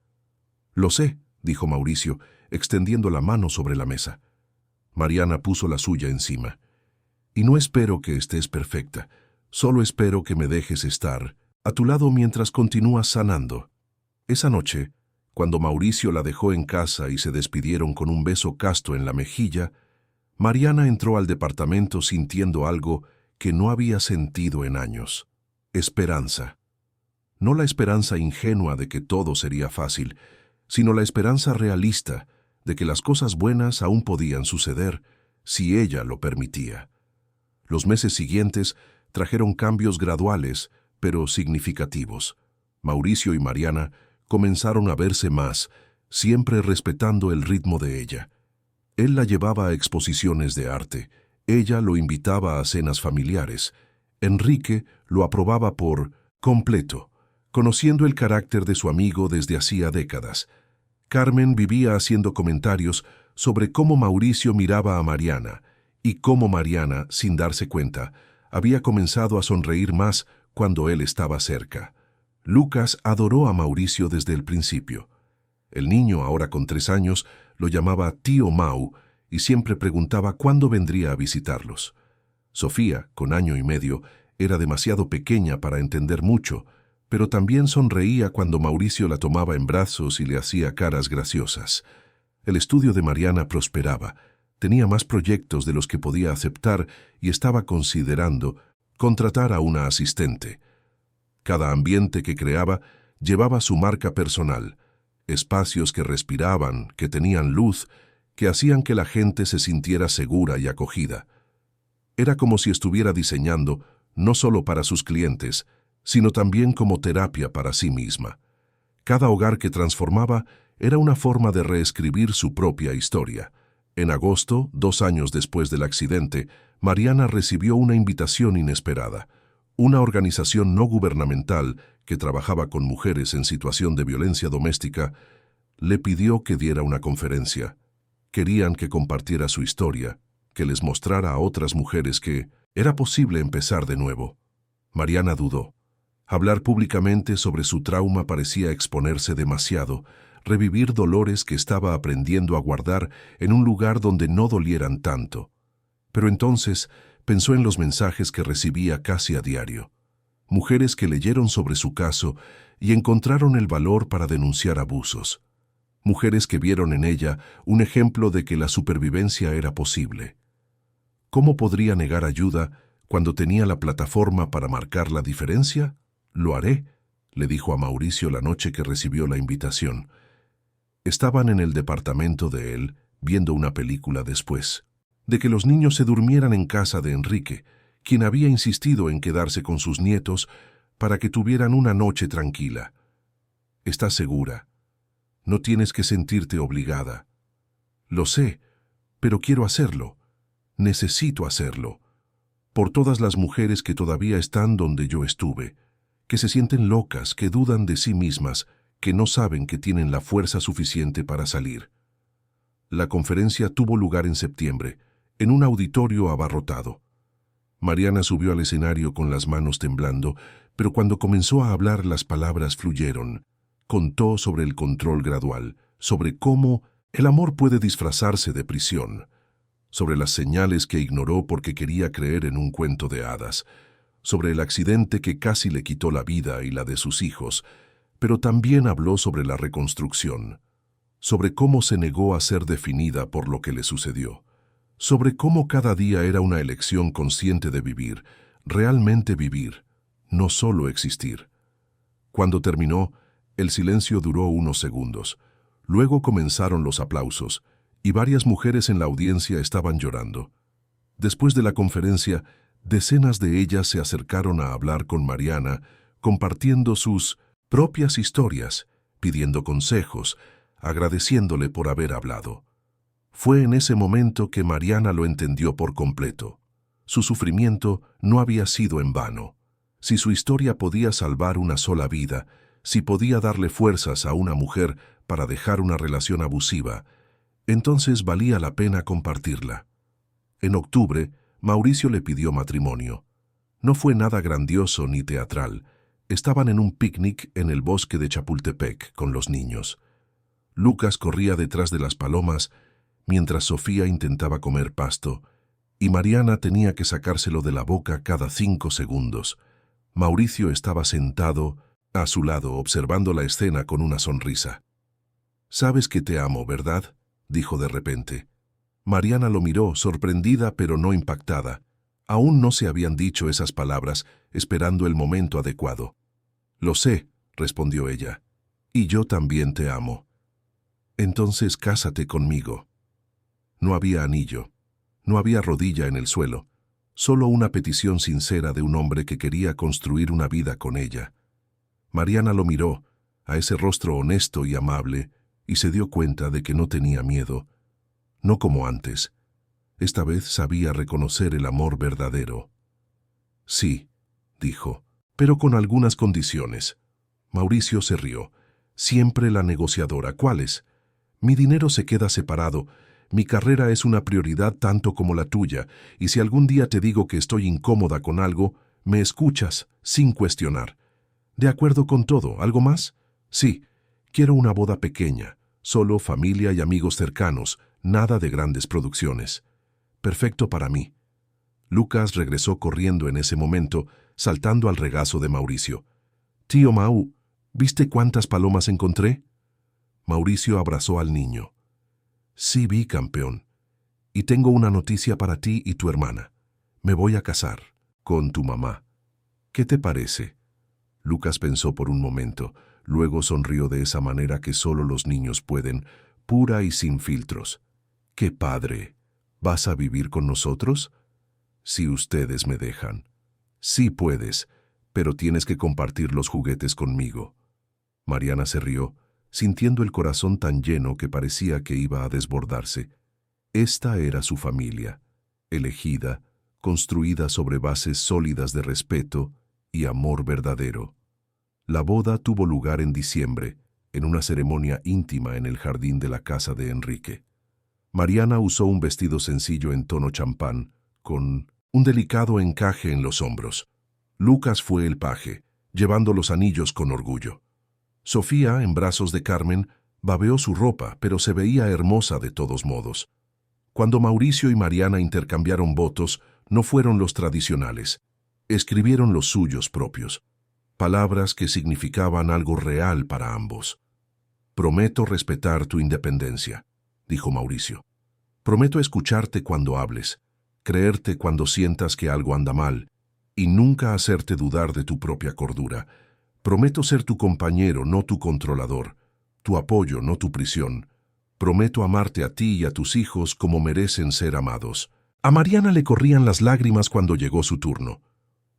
Lo sé, dijo Mauricio, extendiendo la mano sobre la mesa. Mariana puso la suya encima. Y no espero que estés perfecta, solo espero que me dejes estar a tu lado mientras continúas sanando. Esa noche, cuando Mauricio la dejó en casa y se despidieron con un beso casto en la mejilla, Mariana entró al departamento sintiendo algo que no había sentido en años: esperanza. No la esperanza ingenua de que todo sería fácil, sino la esperanza realista de que las cosas buenas aún podían suceder si ella lo permitía. Los meses siguientes trajeron cambios graduales, pero significativos. Mauricio y Mariana comenzaron a verse más, siempre respetando el ritmo de ella. Él la llevaba a exposiciones de arte, ella lo invitaba a cenas familiares. Enrique lo aprobaba por completo, conociendo el carácter de su amigo desde hacía décadas. Carmen vivía haciendo comentarios sobre cómo Mauricio miraba a Mariana y cómo Mariana, sin darse cuenta, había comenzado a sonreír más cuando él estaba cerca. Lucas adoró a Mauricio desde el principio. El niño, ahora con 3 años, lo llamaba tío Mau y siempre preguntaba cuándo vendría a visitarlos. Sofía, con 1 año y medio, era demasiado pequeña para entender mucho, pero también sonreía cuando Mauricio la tomaba en brazos y le hacía caras graciosas. El estudio de Mariana prosperaba, tenía más proyectos de los que podía aceptar y estaba considerando contratar a una asistente. Cada ambiente que creaba llevaba su marca personal, espacios que respiraban, que tenían luz, que hacían que la gente se sintiera segura y acogida. Era como si estuviera diseñando no solo para sus clientes, sino también como terapia para sí misma. Cada hogar que transformaba era una forma de reescribir su propia historia. En agosto, 2 años después del accidente, Mariana recibió una invitación inesperada. Una organización no gubernamental que trabajaba con mujeres en situación de violencia doméstica le pidió que diera una conferencia. Querían que compartiera su historia, que les mostrara a otras mujeres que era posible empezar de nuevo. Mariana dudó. Hablar públicamente sobre su trauma parecía exponerse demasiado, revivir dolores que estaba aprendiendo a guardar en un lugar donde no dolieran tanto. Pero entonces pensó en los mensajes que recibía casi a diario. Mujeres que leyeron sobre su caso y encontraron el valor para denunciar abusos. Mujeres que vieron en ella un ejemplo de que la supervivencia era posible. ¿Cómo podría negar ayuda cuando tenía la plataforma para marcar la diferencia? «Lo haré», le dijo a Mauricio la noche que recibió la invitación. Estaban en el departamento de él, viendo una película después de que los niños se durmieran en casa de Enrique, quien había insistido en quedarse con sus nietos para que tuvieran una noche tranquila. «Estás segura. No tienes que sentirte obligada». «Lo sé, pero quiero hacerlo. Necesito hacerlo. Por todas las mujeres que todavía están donde yo estuve, que se sienten locas, que dudan de sí mismas, que no saben que tienen la fuerza suficiente para salir». La conferencia tuvo lugar en septiembre, en un auditorio abarrotado. Mariana subió al escenario con las manos temblando, pero cuando comenzó a hablar las palabras fluyeron. Contó sobre el control gradual, sobre cómo el amor puede disfrazarse de prisión, sobre las señales que ignoró porque quería creer en un cuento de hadas, sobre el accidente que casi le quitó la vida y la de sus hijos, pero también habló sobre la reconstrucción, sobre cómo se negó a ser definida por lo que le sucedió, sobre cómo cada día era una elección consciente de vivir, realmente vivir, no solo existir. Cuando terminó, el silencio duró unos segundos. Luego comenzaron los aplausos, y varias mujeres en la audiencia estaban llorando. Después de la conferencia, decenas de ellas se acercaron a hablar con Mariana, compartiendo sus propias historias, pidiendo consejos, agradeciéndole por haber hablado. Fue en ese momento que Mariana lo entendió por completo. Su sufrimiento no había sido en vano. Si su historia podía salvar una sola vida, si podía darle fuerzas a una mujer para dejar una relación abusiva, entonces valía la pena compartirla. En octubre, Mauricio le pidió matrimonio. No fue nada grandioso ni teatral. Estaban en un picnic en el bosque de Chapultepec con los niños. Lucas corría detrás de las palomas mientras Sofía intentaba comer pasto, y Mariana tenía que sacárselo de la boca cada 5 segundos. Mauricio estaba sentado a su lado observando la escena con una sonrisa. «Sabes que te amo, ¿verdad?», dijo de repente. Mariana lo miró, sorprendida pero no impactada. Aún no se habían dicho esas palabras, esperando el momento adecuado. «Lo sé», respondió ella. «Y yo también te amo». «Entonces cásate conmigo». No había anillo, no había rodilla en el suelo, solo una petición sincera de un hombre que quería construir una vida con ella. Mariana lo miró, a ese rostro honesto y amable, y se dio cuenta de que no tenía miedo. No como antes. Esta vez sabía reconocer el amor verdadero. «Sí», dijo, «pero con algunas condiciones». Mauricio se rió. «Siempre la negociadora. ¿Cuáles?» «Mi dinero se queda separado. Mi carrera es una prioridad tanto como la tuya, y si algún día te digo que estoy incómoda con algo, me escuchas sin cuestionar». «De acuerdo con todo. ¿Algo más?» «Sí. Quiero una boda pequeña. Solo familia y amigos cercanos. Nada de grandes producciones». «Perfecto para mí». Lucas regresó corriendo en ese momento, saltando al regazo de Mauricio. «Tío Mau, ¿viste cuántas palomas encontré?» Mauricio abrazó al niño. «Sí vi, campeón. Y tengo una noticia para ti y tu hermana. Me voy a casar con tu mamá. ¿Qué te parece?» Lucas pensó por un momento, luego sonrió de esa manera que solo los niños pueden, pura y sin filtros. «¡Qué padre! ¿Vas a vivir con nosotros?» «Si ustedes me dejan». «Sí puedes, pero tienes que compartir los juguetes conmigo». Mariana se rió, sintiendo el corazón tan lleno que parecía que iba a desbordarse. Esta era su familia, elegida, construida sobre bases sólidas de respeto y amor verdadero. La boda tuvo lugar en diciembre, en una ceremonia íntima en el jardín de la casa de Enrique. Mariana usó un vestido sencillo en tono champán, con un delicado encaje en los hombros. Lucas fue el paje, llevando los anillos con orgullo. Sofía, en brazos de Carmen, babeó su ropa, pero se veía hermosa de todos modos. Cuando Mauricio y Mariana intercambiaron votos, no fueron los tradicionales. Escribieron los suyos propios. Palabras que significaban algo real para ambos. «Prometo respetar tu independencia», dijo Mauricio. «Prometo escucharte cuando hables, creerte cuando sientas que algo anda mal, y nunca hacerte dudar de tu propia cordura. Prometo ser tu compañero, no tu controlador, tu apoyo, no tu prisión. Prometo amarte a ti y a tus hijos como merecen ser amados». A Mariana le corrían las lágrimas cuando llegó su turno.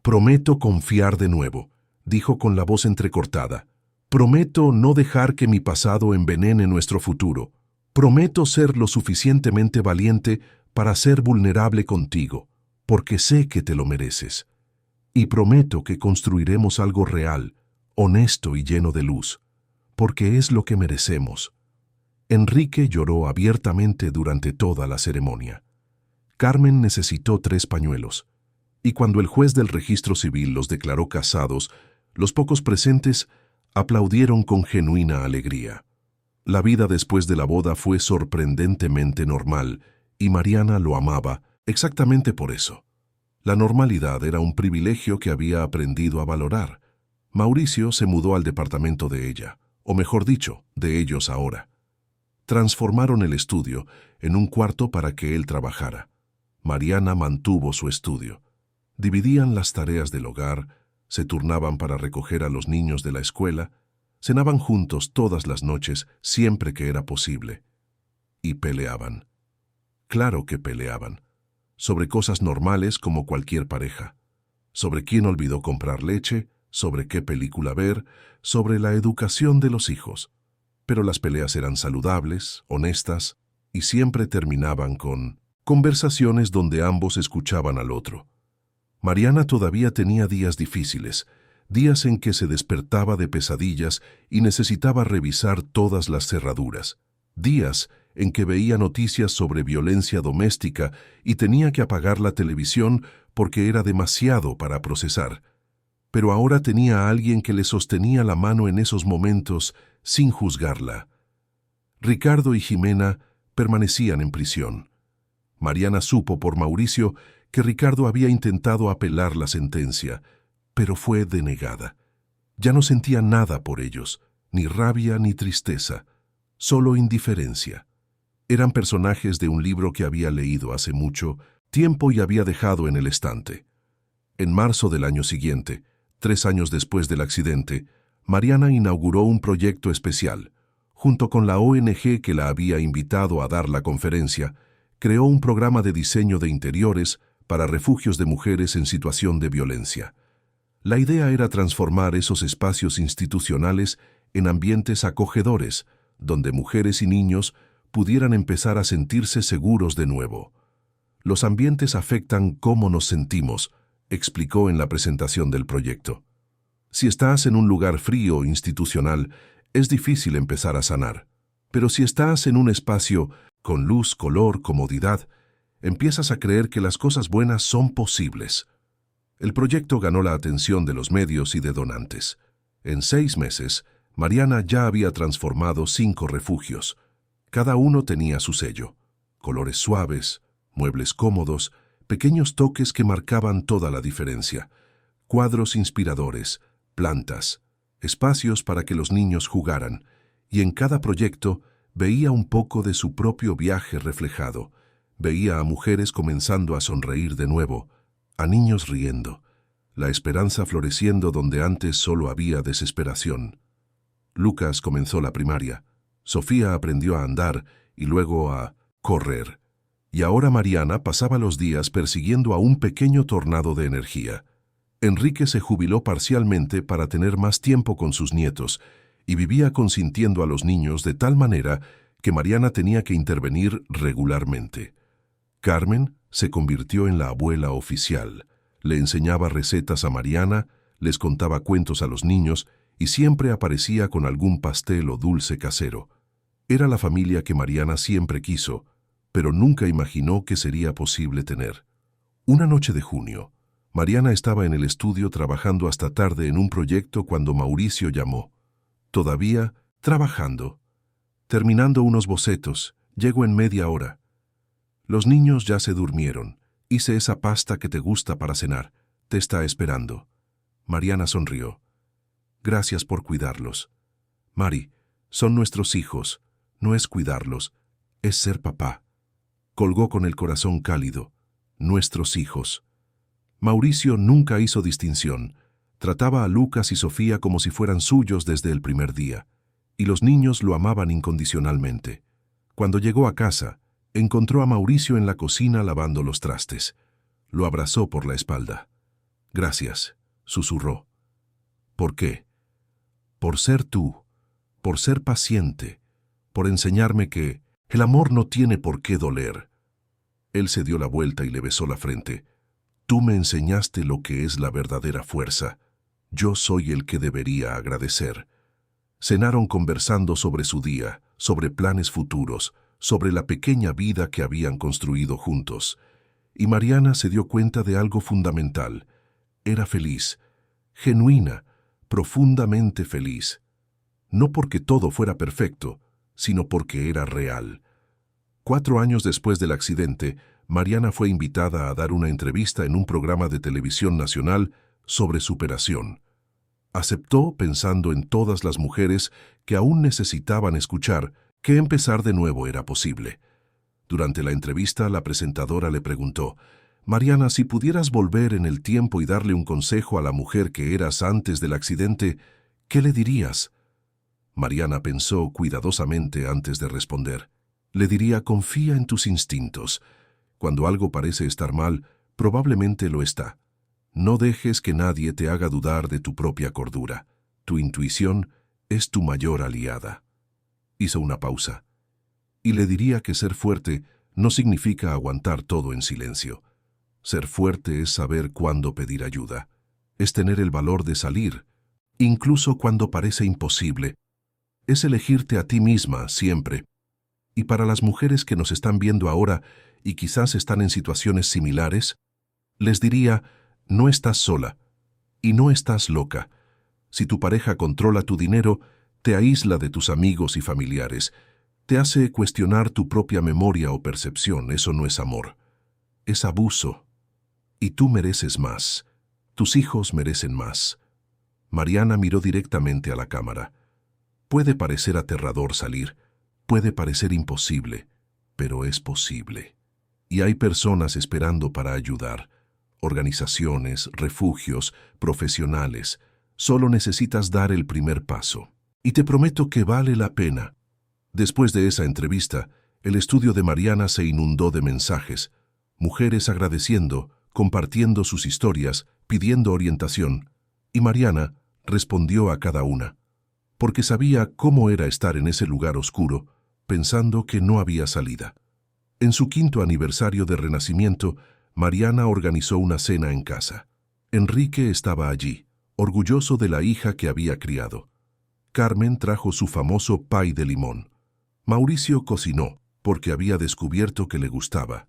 «Prometo confiar de nuevo», dijo con la voz entrecortada. «Prometo no dejar que mi pasado envenene nuestro futuro. Prometo ser lo suficientemente valiente para ser vulnerable contigo, porque sé que te lo mereces. Y prometo que construiremos algo real, honesto y lleno de luz, porque es lo que merecemos». Enrique lloró abiertamente durante toda la ceremonia. Carmen necesitó 3 pañuelos, y cuando el juez del registro civil los declaró casados, los pocos presentes aplaudieron con genuina alegría. La vida después de la boda fue sorprendentemente normal, y Mariana lo amaba exactamente por eso. La normalidad era un privilegio que había aprendido a valorar. Mauricio se mudó al departamento de ella, o mejor dicho, de ellos ahora. Transformaron el estudio en un cuarto para que él trabajara. Mariana mantuvo su estudio. Dividían las tareas del hogar, se turnaban para recoger a los niños de la escuela, cenaban juntos todas las noches, siempre que era posible. Y peleaban. Claro que peleaban. Sobre cosas normales como cualquier pareja. Sobre quién olvidó comprar leche, sobre qué película ver, sobre la educación de los hijos. Pero las peleas eran saludables, honestas, y siempre terminaban con conversaciones donde ambos escuchaban al otro. Mariana todavía tenía días difíciles, días en que se despertaba de pesadillas y necesitaba revisar todas las cerraduras, días en que veía noticias sobre violencia doméstica y tenía que apagar la televisión porque era demasiado para procesar. Pero ahora tenía a alguien que le sostenía la mano en esos momentos sin juzgarla. Ricardo y Jimena permanecían en prisión. Mariana supo por Mauricio que Ricardo había intentado apelar la sentencia, pero fue denegada. Ya no sentía nada por ellos, ni rabia ni tristeza, solo indiferencia. Eran personajes de un libro que había leído hace mucho tiempo y había dejado en el estante. En marzo del año siguiente, 3 años después del accidente, Mariana inauguró un proyecto especial. Junto con la ONG que la había invitado a dar la conferencia, creó un programa de diseño de interiores para refugios de mujeres en situación de violencia. La idea era transformar esos espacios institucionales en ambientes acogedores, donde mujeres y niños pudieran empezar a sentirse seguros de nuevo. Los ambientes afectan cómo nos sentimos, explicó en la presentación del proyecto. Si estás en un lugar frío o institucional, es difícil empezar a sanar. Pero si estás en un espacio con luz, color, comodidad, empiezas a creer que las cosas buenas son posibles. El proyecto ganó la atención de los medios y de donantes. En 6 meses, Mariana ya había transformado 5 refugios. Cada uno tenía su sello. Colores suaves, muebles cómodos, pequeños toques que marcaban toda la diferencia. Cuadros inspiradores, plantas, espacios para que los niños jugaran, y en cada proyecto veía un poco de su propio viaje reflejado. Veía a mujeres comenzando a sonreír de nuevo, a niños riendo, la esperanza floreciendo donde antes solo había desesperación. Lucas comenzó la primaria, Sofía aprendió a andar y luego a correr. Y ahora Mariana pasaba los días persiguiendo a un pequeño tornado de energía. Enrique se jubiló parcialmente para tener más tiempo con sus nietos y vivía consintiendo a los niños de tal manera que Mariana tenía que intervenir regularmente. Carmen se convirtió en la abuela oficial. Le enseñaba recetas a Mariana, les contaba cuentos a los niños y siempre aparecía con algún pastel o dulce casero. Era la familia que Mariana siempre quiso, pero nunca imaginó que sería posible tener. Una noche de junio, Mariana estaba en el estudio trabajando hasta tarde en un proyecto cuando Mauricio llamó. Todavía trabajando. Terminando unos bocetos, llego en media hora. Los niños ya se durmieron. Hice esa pasta que te gusta para cenar. Te está esperando. Mariana sonrió. Gracias por cuidarlos. Mari, son nuestros hijos. No es cuidarlos, es ser papá. Colgó con el corazón cálido. Nuestros hijos. Mauricio nunca hizo distinción. Trataba a Lucas y Sofía como si fueran suyos desde el primer día, y los niños lo amaban incondicionalmente. Cuando llegó a casa, encontró a Mauricio en la cocina lavando los trastes. Lo abrazó por la espalda. Gracias, susurró. ¿Por qué? Por ser tú, por ser paciente, por enseñarme que el amor no tiene por qué doler. Él se dio la vuelta y le besó la frente. Tú me enseñaste lo que es la verdadera fuerza. Yo soy el que debería agradecer. Cenaron conversando sobre su día, sobre planes futuros, sobre la pequeña vida que habían construido juntos. Y Mariana se dio cuenta de algo fundamental. Era feliz, genuina, profundamente feliz. No porque todo fuera perfecto, sino porque era real. 4 años después del accidente, Mariana fue invitada a dar una entrevista en un programa de televisión nacional sobre superación. Aceptó pensando en todas las mujeres que aún necesitaban escuchar que empezar de nuevo era posible. Durante la entrevista, la presentadora le preguntó, Mariana, si pudieras volver en el tiempo y darle un consejo a la mujer que eras antes del accidente, ¿qué le dirías? Mariana pensó cuidadosamente antes de responder. Le diría, confía en tus instintos. Cuando algo parece estar mal, probablemente lo está. No dejes que nadie te haga dudar de tu propia cordura. Tu intuición es tu mayor aliada. Hizo una pausa. Y le diría que ser fuerte no significa aguantar todo en silencio. Ser fuerte es saber cuándo pedir ayuda. Es tener el valor de salir, incluso cuando parece imposible. Es elegirte a ti misma siempre. Y para las mujeres que nos están viendo ahora y quizás están en situaciones similares, les diría, no estás sola y no estás loca. Si tu pareja controla tu dinero, te aísla de tus amigos y familiares, te hace cuestionar tu propia memoria o percepción, eso no es amor. Es abuso. Y tú mereces más. Tus hijos merecen más. Mariana miró directamente a la cámara. Puede parecer aterrador salir, puede parecer imposible, pero es posible. Y hay personas esperando para ayudar. Organizaciones, refugios, profesionales. Solo necesitas dar el primer paso. Y te prometo que vale la pena. Después de esa entrevista, el estudio de Mariana se inundó de mensajes. Mujeres agradeciendo, compartiendo sus historias, pidiendo orientación. Y Mariana respondió a cada una, porque sabía cómo era estar en ese lugar oscuro, pensando que no había salida. En su 5º aniversario de renacimiento, Mariana organizó una cena en casa. Enrique estaba allí, orgulloso de la hija que había criado. Carmen trajo su famoso pay de limón. Mauricio cocinó, porque había descubierto que le gustaba.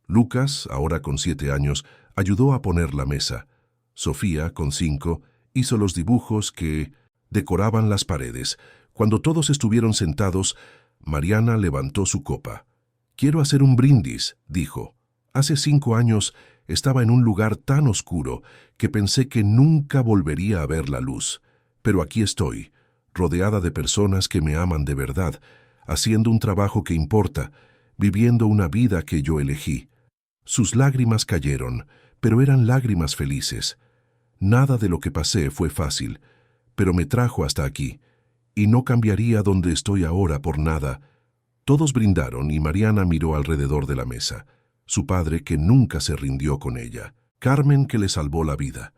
Lucas, ahora con 7 años, ayudó a poner la mesa. Sofía, con 5, hizo los dibujos que decoraban las paredes. Cuando todos estuvieron sentados, Mariana levantó su copa. «Quiero hacer un brindis», dijo. «Hace 5 años estaba en un lugar tan oscuro que pensé que nunca volvería a ver la luz. Pero aquí estoy, rodeada de personas que me aman de verdad, haciendo un trabajo que importa, viviendo una vida que yo elegí». Sus lágrimas cayeron, pero eran lágrimas felices. Nada de lo que pasé fue fácil, pero me trajo hasta aquí, y no cambiaría donde estoy ahora por nada. Todos brindaron y Mariana miró alrededor de la mesa. Su padre, que nunca se rindió con ella. Carmen, que le salvó la vida.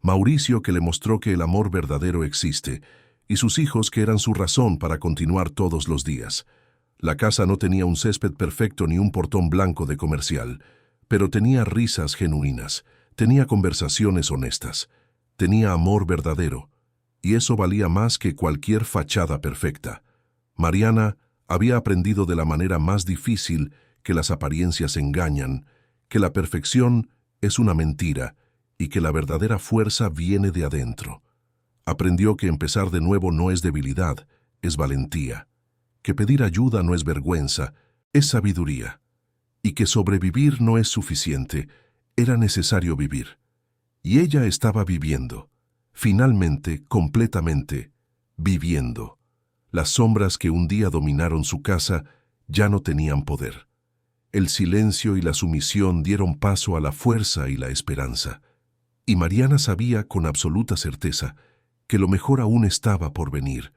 Mauricio, que le mostró que el amor verdadero existe, y sus hijos, que eran su razón para continuar todos los días. La casa no tenía un césped perfecto ni un portón blanco de comercial, pero tenía risas genuinas, tenía conversaciones honestas, tenía amor verdadero, y eso valía más que cualquier fachada perfecta. Mariana había aprendido de la manera más difícil que las apariencias engañan, que la perfección es una mentira y que la verdadera fuerza viene de adentro. Aprendió que empezar de nuevo no es debilidad, es valentía, que pedir ayuda no es vergüenza, es sabiduría, y que sobrevivir no es suficiente, era necesario vivir. Y ella estaba viviendo, finalmente, completamente, viviendo. Las sombras que un día dominaron su casa ya no tenían poder. El silencio y la sumisión dieron paso a la fuerza y la esperanza. Y Mariana sabía con absoluta certeza que lo mejor aún estaba por venir,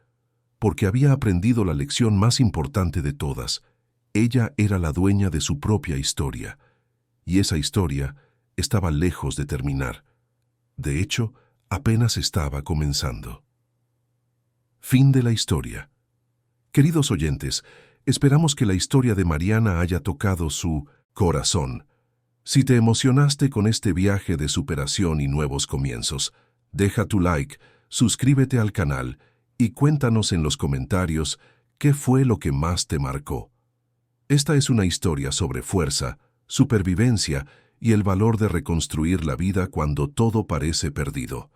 porque había aprendido la lección más importante de todas. Ella era la dueña de su propia historia, y esa historia estaba lejos de terminar. De hecho, apenas estaba comenzando. Fin de la historia. Queridos oyentes, esperamos que la historia de Mariana haya tocado su corazón. Si te emocionaste con este viaje de superación y nuevos comienzos, deja tu like, suscríbete al canal y cuéntanos en los comentarios qué fue lo que más te marcó. Esta es una historia sobre fuerza, supervivencia y el valor de reconstruir la vida cuando todo parece perdido.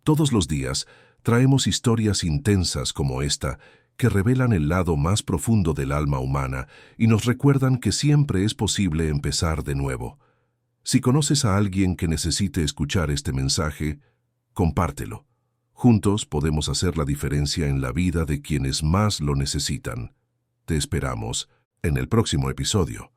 Todos los días traemos historias intensas como esta que revelan el lado más profundo del alma humana y nos recuerdan que siempre es posible empezar de nuevo. Si conoces a alguien que necesite escuchar este mensaje, compártelo. Juntos podemos hacer la diferencia en la vida de quienes más lo necesitan. Te esperamos en el próximo episodio.